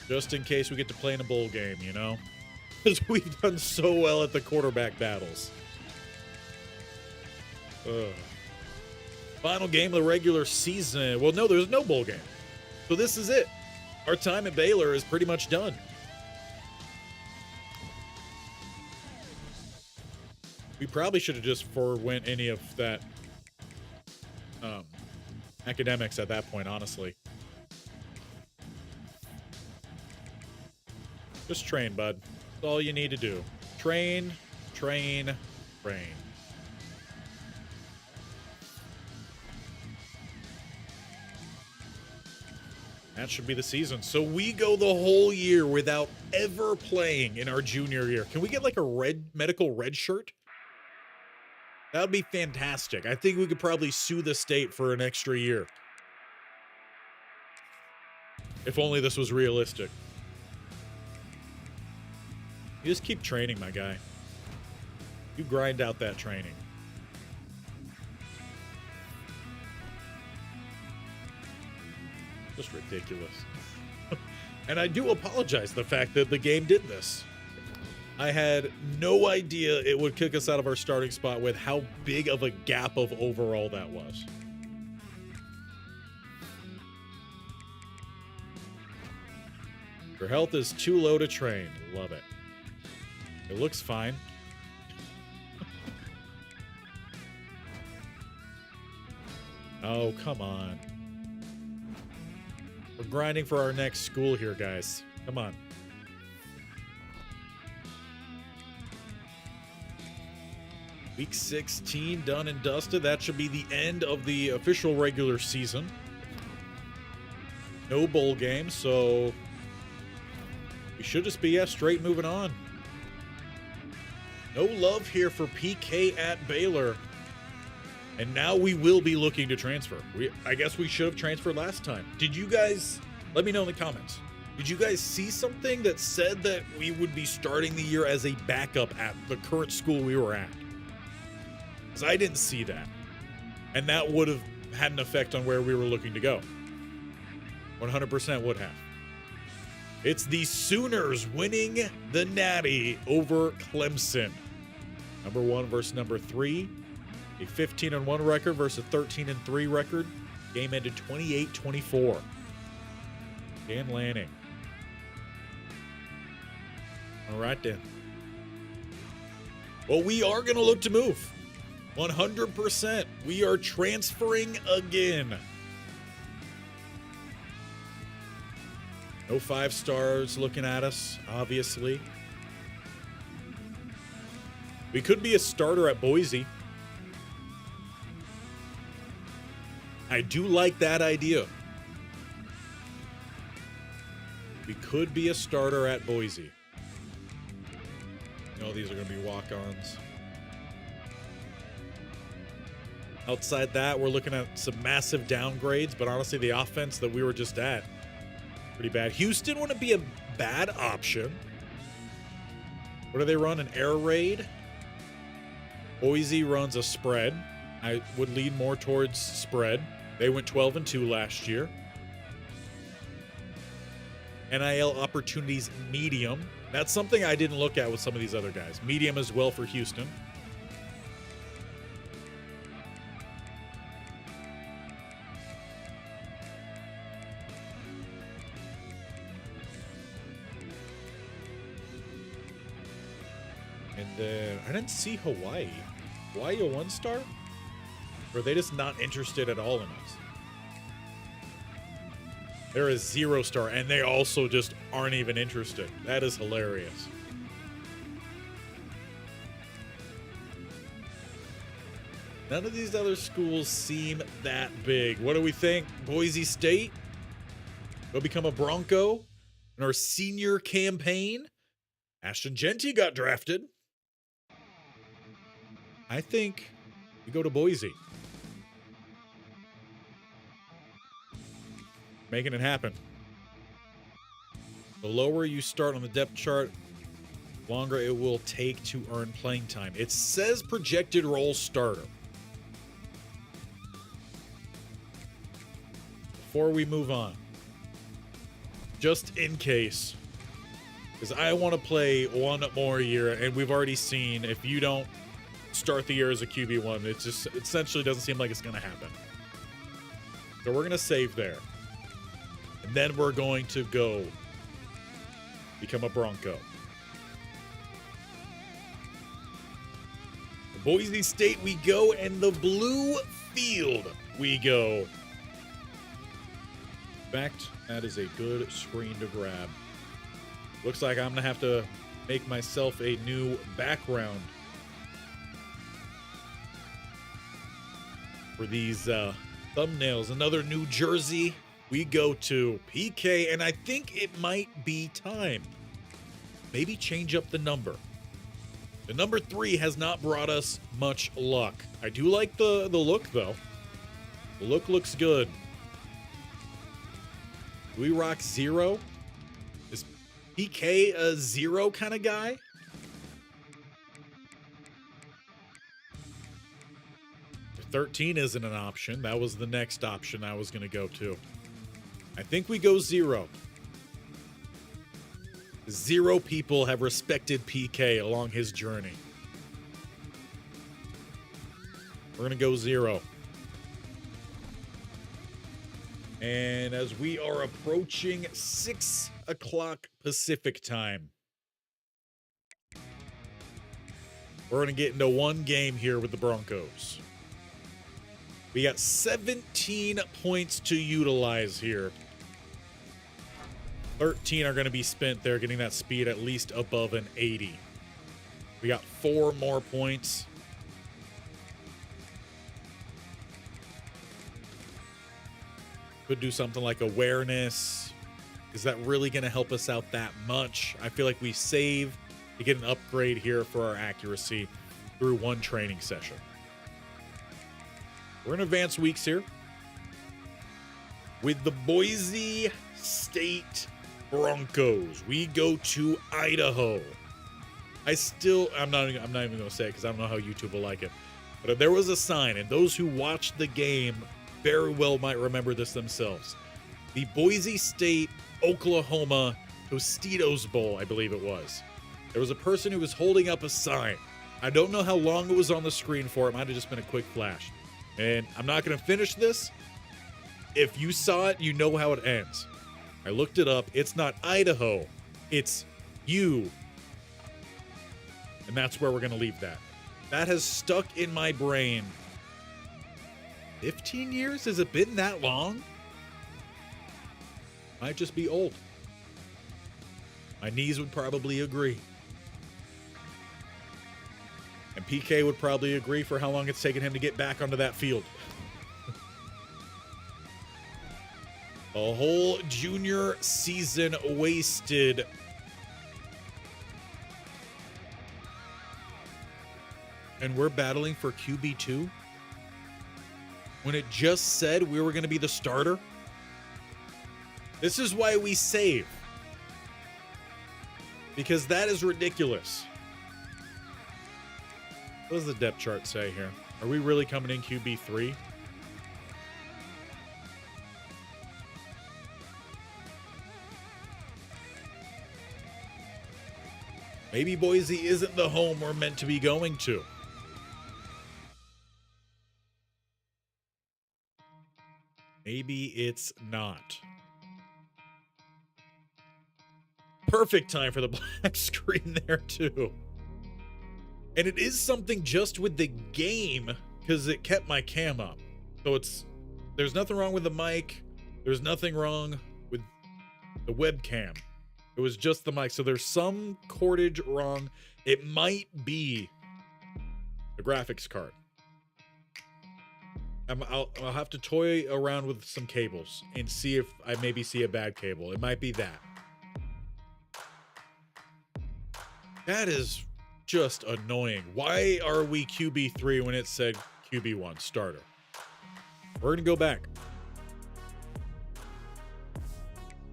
A: Just in case we get to play in a bowl game, you know? Because we've done so well at the quarterback battles. Final game of the regular season. Well, no, there's no bowl game. So this is it. Our time at Baylor is pretty much done. We probably should have just forwent any of that academics at that point, honestly. Just train, bud. That's all you need to do. Train, train, train. That should be the season. So we go the whole year without ever playing in our junior year. Can we get like a medical red shirt? That would be fantastic. I think we could probably sue the state for an extra year. If only this was realistic. You just keep training, my guy. You grind out that training. Just ridiculous. And I do apologize the fact that the game did this. I had no idea it would kick us out of our starting spot with how big of a gap of overall that was. Your health is too low to train. Love it. It looks fine. Oh, come on. We're grinding for our next school here, guys. Come on. Week 16 done and dusted. That should be the end of the official regular season. No bowl game, so we should just be straight moving on. No love here for PK at Baylor. And now we will be looking to transfer. I guess we should have transferred last time. Did you guys, let me know in the comments. Did you guys see something that said that we would be starting the year as a backup at the current school we were at? Because I didn't see that. And that would have had an effect on where we were looking to go. 100% would have. It's the Sooners winning the Natty over Clemson. Number 1 versus number 3. A 15-1 record versus a 13-3 record. Game ended 28-24. Dan Lanning. All right, then. Well, we are going to look to move. 100%. We are transferring again. No 5 stars looking at us, obviously. We could be a starter at Boise. I do like that idea. We could be a starter at Boise. You know, these are going to be walk-ons. Outside that, we're looking at some massive downgrades, but honestly, the offense that we were just at, pretty bad. Houston wouldn't be a bad option. What do they run? An air raid? Boise runs a spread. I would lean more towards spread. They went 12-2 last year. NIL opportunities medium. That's something I didn't look at with some of these other guys. Medium as well for Houston. And then I didn't see Hawaii. Hawaii a 1-star? Or are they just not interested at all in us? They're a 0-star, and they also just aren't even interested. That is hilarious. None of these other schools seem that big. What do we think? Boise State will become a Bronco in our senior campaign. Ashton Genty got drafted. I think we go to Boise. Making it happen. The lower you start on the depth chart, longer it will take to earn playing time. It says projected role starter. Before we move on, just in case, because I want to play one more year, and we've already seen if you don't start the year as a QB1, it just essentially doesn't seem like it's going to happen. So we're going to save there. And then we're going to go become a Bronco. Boise State we go, and the blue field we go. In fact, that is a good screen to grab. Looks like I'm going to have to make myself a new background for these thumbnails. Another New Jersey. We go to PK, and I think it might be time. Maybe change up the number. The number 3 has not brought us much luck. I do like the look, though. The look looks good. Do we rock 0? Is PK a 0 kind of guy? 13 isn't an option. That was the next option I was going to go to. I think we go 0. 0 people have respected PK along his journey. We're going to go 0. And as we are approaching 6 o'clock Pacific time, we're going to get into one game here with the Broncos. We got 17 points to utilize here. 13 are going to be spent there, getting that speed at least above an 80. We got 4 more points. Could do something like awareness. Is that really going to help us out that much? I feel like we save to get an upgrade here for our accuracy through one training session. We're in advanced weeks here with the Boise State Broncos. We go to Idaho. I'm not even going to say it because I don't know how YouTube will like it. But if there was a sign, and those who watched the game very well might remember this themselves. The Boise State, Oklahoma Tostitos Bowl, I believe it was. There was a person who was holding up a sign. I don't know how long it was on the screen for. It might have just been a quick flash. And I'm not going to finish this. If you saw it, you know how it ends. I looked it up. It's not Idaho. It's you. And that's where we're going to leave that. That has stuck in my brain. 15 years? Has it been that long? Might just be old. My knees would probably agree. And PK would probably agree for how long it's taken him to get back onto that field. A whole junior season wasted. And we're battling for QB2? When it just said we were going to be the starter? This is why we save. Because that is ridiculous. What does the depth chart say here? Are we really coming in QB3? Maybe Boise isn't the home we're meant to be going to. Maybe it's not. Perfect time for the black screen there too. And it is something just with the game because it kept my cam up. So there's nothing wrong with the mic. There's nothing wrong with the webcam. It was just the mic. So there's some cordage wrong. It might be the graphics card. I'll have to toy around with some cables and see if I maybe see a bad cable. It might be that. That is just annoying. Why are we QB3 when it said QB1 starter? We're going to go back.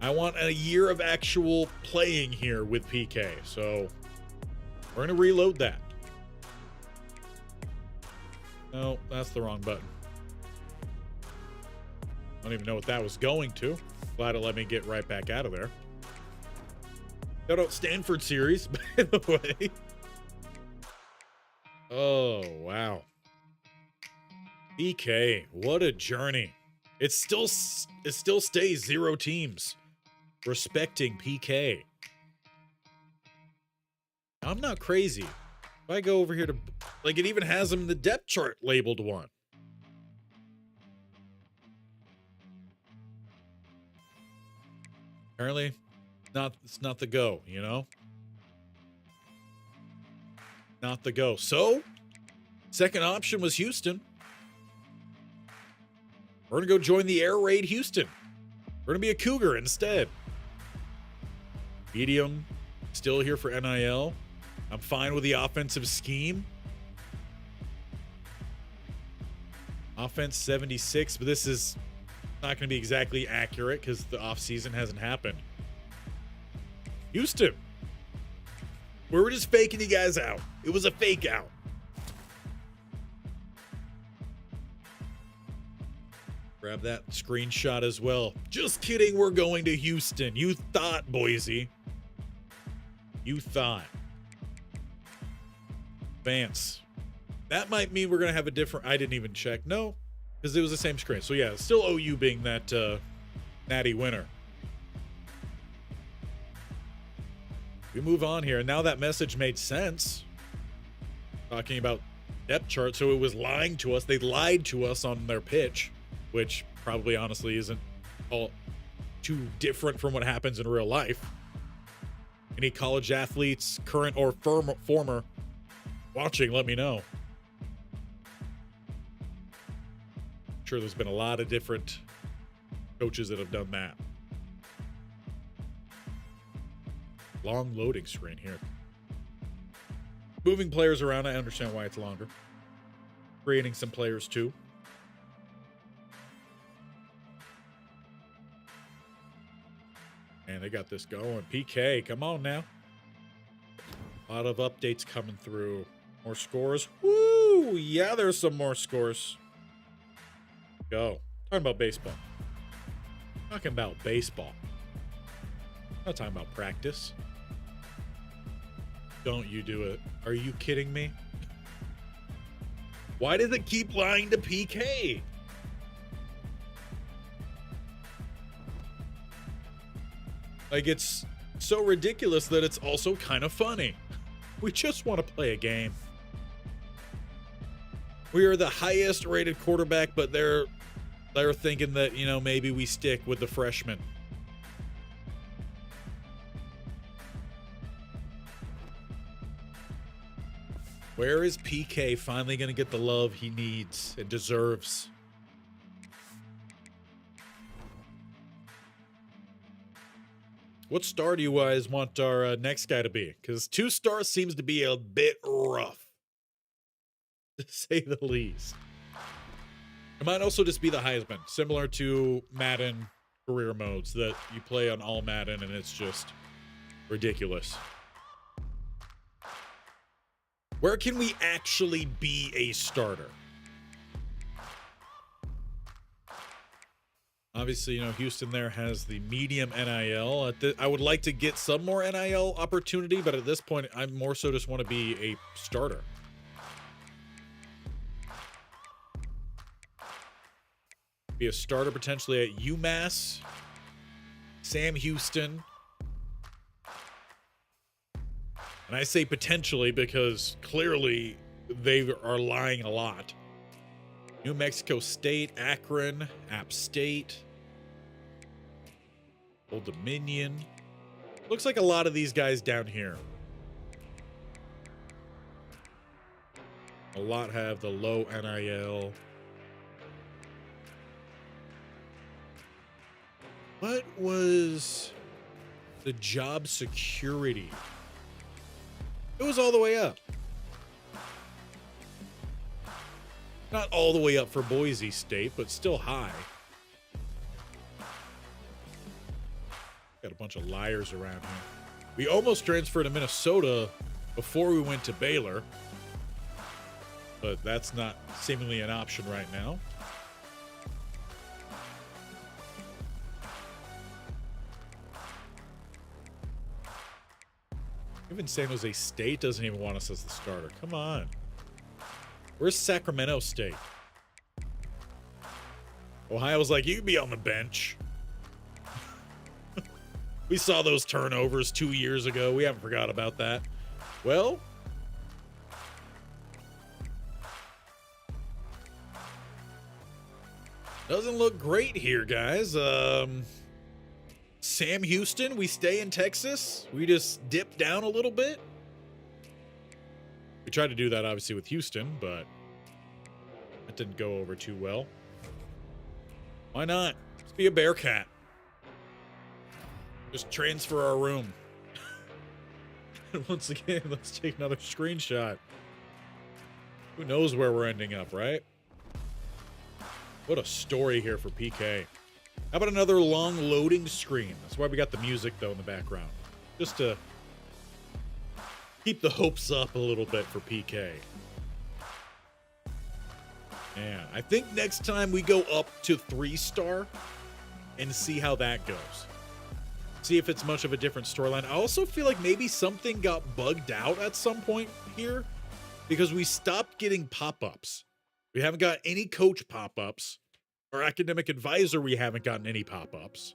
A: I want a year of actual playing here with PK. So we're going to reload that. No, that's the wrong button. I don't even know what that was going to. Glad it let me get right back out of there. Shout out Stanford series, by the way. Oh, wow. PK, what a journey. It still stays 0 teams respecting PK. I'm not crazy. If I go over here to, like, it even has them in the depth chart labeled 1. Apparently, it's not the go, you know? Not the go. So, second option was Houston. We're going to go join the Air Raid Houston. We're going to be a Cougar instead. Medium, still here for NIL. I'm fine with the offensive scheme. Offense 76, but this is not going to be exactly accurate because the offseason hasn't happened. Houston. We were just faking you guys out. It was a fake out. Grab that screenshot as well. Just kidding, we're going to Houston. You thought, Boise. You thought. Vance. That might mean we're going to have a different... I didn't even check. No, because it was the same screen. So yeah, still OU being that natty winner. We move on here. And now that message made sense. Talking about depth chart. So it was lying to us. They lied to us on their pitch, which probably honestly isn't all too different from what happens in real life. Any college athletes, current or former, watching, let me know. I'm sure there's been a lot of different coaches that have done that. Long loading screen here. Moving players around, I understand why it's longer. Creating some players too. And they got this going. PK, come on now. A lot of updates coming through. More scores. Woo! Yeah, there's some more scores. Go. Talking about baseball. Talking about baseball. Not talking about practice. Don't you do it. Are you kidding me? Why does it keep lying to PK? Like, it's so ridiculous that it's also kind of funny. We just want to play a game. We are the highest rated quarterback, but they're thinking that, you know, maybe we stick with the freshman. Where is PK finally going to get the love he needs and deserves? What star do you guys want our next guy to be? Because 2 stars seems to be a bit rough, to say the least. It might also just be the Heisman, similar to Madden career modes that you play on all Madden, and it's just ridiculous. Where can we actually be a starter? Obviously, you know, Houston there has the medium NIL. I would like to get some more NIL opportunity, but at this point, I more so just want to be a starter. Be a starter potentially at UMass, Sam Houston. And I say potentially because clearly they are lying a lot. New Mexico State, Akron, App State, Old Dominion. Looks like a lot of these guys down here. A lot have the low NIL. What was the job security? It was all the way up. Not all the way up for Boise State, but still high. Got a bunch of liars around here. We almost transferred to Minnesota before we went to Baylor, but that's not seemingly an option right now. Even San Jose State doesn't even want us as the starter. Come on. Where's Sacramento State? Ohio was like, you can be on the bench. We saw those turnovers 2 years ago. We haven't forgot about that. Well, doesn't look great here, guys. Sam Houston, we stay in Texas. We just dip down a little bit. We tried to do that, obviously, with Houston, but that didn't go over too well. Why not? Let's be a Bearcat. Just transfer our room. And once again, let's take another screenshot. Who knows where we're ending up, right? What a story here for PK. How about another long loading screen? That's why we got the music, though, in the background. Just to keep the hopes up a little bit for PK. Yeah, I think next time we go up to 3-star and see how that goes. See if it's much of a different storyline. I also feel like maybe something got bugged out at some point here because we stopped getting pop-ups. We haven't got any coach pop-ups. Our academic advisor, we haven't gotten any pop-ups.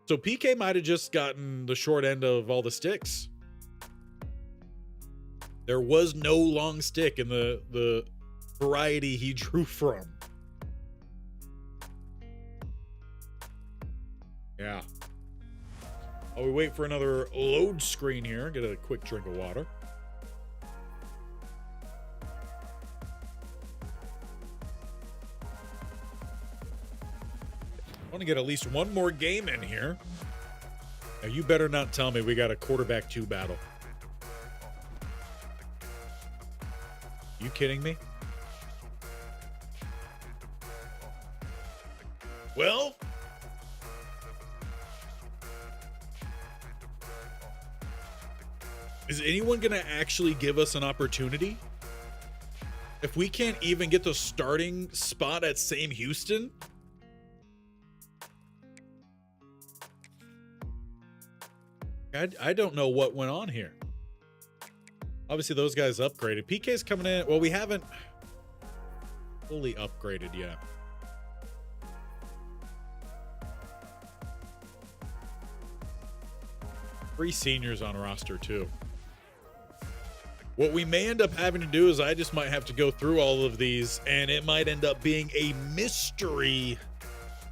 A: So PK might have just gotten the short end of all the sticks. There was no long stick in the variety he drew from. Yeah. While we wait for another load screen here, get a quick drink of water. I want to get at least one more game in here. Now, you better not tell me we got a quarterback 2 battle. You kidding me? Well, is anyone going to actually give us an opportunity? If we can't even get the starting spot at Sam Houston, I don't know what went on here. Obviously, those guys upgraded. PK's coming in. Well, we haven't fully upgraded yet. Three seniors on roster, too. What we may end up having to do is I just might have to go through all of these, and it might end up being a mystery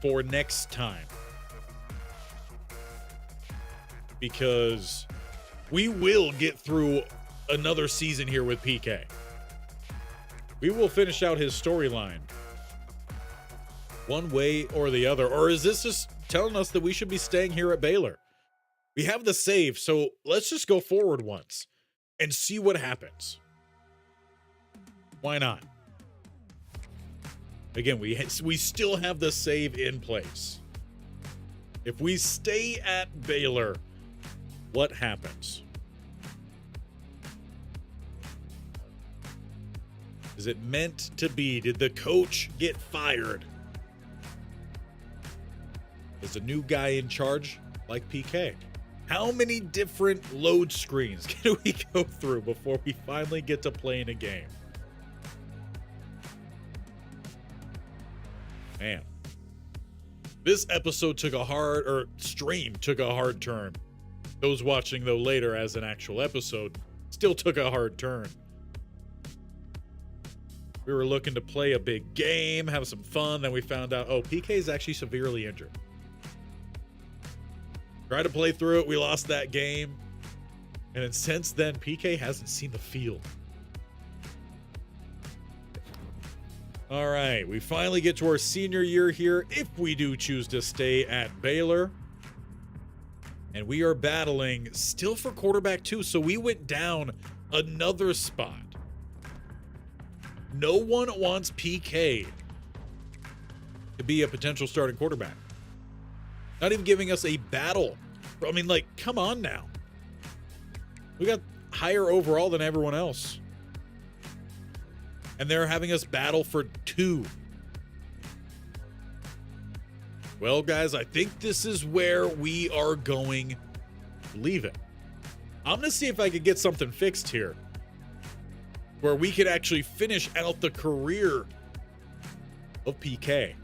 A: for next time. Because we will get through another season here with PK. We will finish out his storyline one way or the other. Or is this just telling us that we should be staying here at Baylor? We have the save, so let's just go forward once and see what happens. Why not? Again, we still have the save in place. If we stay at Baylor, what happens? Is it meant to be? Did the coach get fired? Is a new guy in charge like PK? How many different load screens can we go through before we finally get to playing a game? Man. This episode took a hard, stream took a hard turn. Those watching, though, later as an actual episode still took a hard turn. We were looking to play a big game, have some fun. Then we found out, oh, PK is actually severely injured. Tried to play through it. We lost that game. And then since then, PK hasn't seen the field. All right. We finally get to our senior year here, if we do choose to stay at Baylor. And we are battling still for quarterback 2. So we went down another spot. No one wants PK to be a potential starting quarterback. Not even giving us a battle. I mean, like, come on now. We got higher overall than everyone else. And they're having us battle for 2. Well, guys, I think this is where we are going to leave it. I'm going to see if I could get something fixed here where we could actually finish out the career of PK.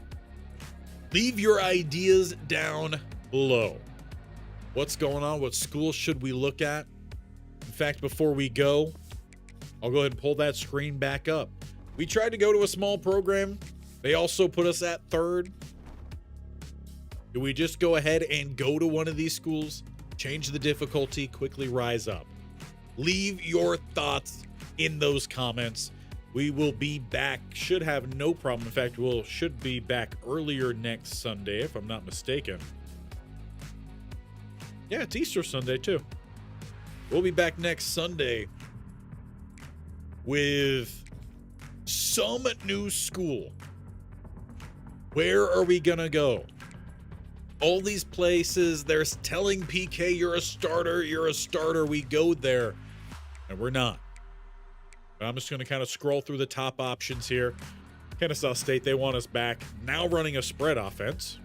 A: Leave your ideas down below. What's going on? What school should we look at? In fact, before we go, I'll go ahead and pull that screen back up. We tried to go to a small program. They also put us at 3rd. Do we just go ahead and go to one of these schools, change the difficulty, quickly rise up? Leave your thoughts in those comments. We will be back. Should have no problem. In fact, should be back earlier next Sunday, if I'm not mistaken. Yeah, it's Easter Sunday, too. We'll be back next Sunday with some new school. Where are we going to go? All these places, they're telling PK, you're a starter, you're a starter. We go there, and we're not. I'm just going to kind of scroll through the top options here. Kennesaw State, they want us back. Now running a spread offense.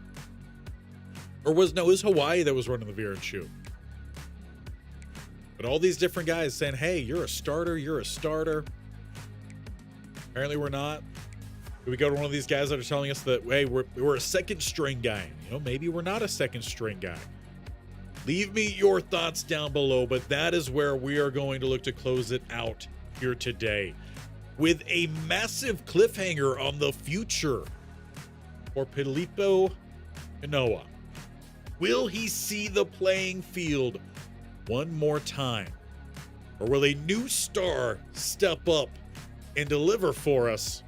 A: Or it was Hawaii that was running the veer and shoot. But all these different guys saying, hey, you're a starter, you're a starter. Apparently we're not. Do we go to one of these guys that are telling us that, hey, we're a second string guy? You know, maybe we're not a second string guy. Leave me your thoughts down below, but that is where we are going to look to close it out here today with a massive cliffhanger on the future for Filippo Manoa. Will he see the playing field one more time? Or will a new star step up and deliver for us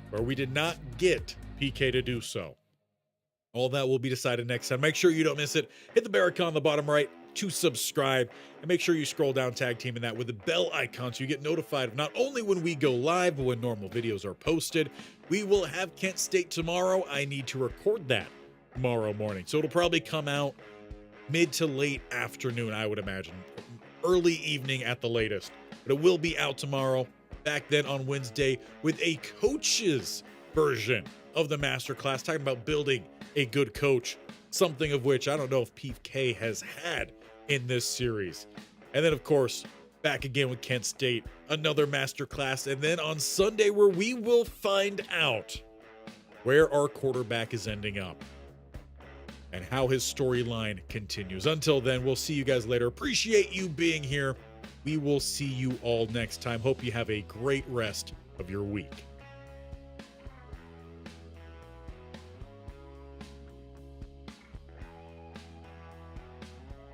A: where we did not get PK to do so? All that will be decided next time. Make sure you don't miss it. Hit the bell icon on the bottom right to subscribe. And make sure you scroll down, tag teaming that with the bell icon so you get notified of not only when we go live, but when normal videos are posted. We will have Kent State tomorrow. I need to record that tomorrow morning. So it'll probably come out mid to late afternoon, I would imagine. Early evening at the latest. But it will be out tomorrow. Back then on Wednesday with a coach's version of the masterclass, talking about building a good coach, something of which I don't know if PK has had in this series. And then, of course, back again with Kent State, another masterclass. And then on Sunday, where we will find out where our quarterback is ending up and how his storyline continues. Until then, we'll see you guys later. Appreciate you being here. We will see you all next time. Hope you have a great rest of your week.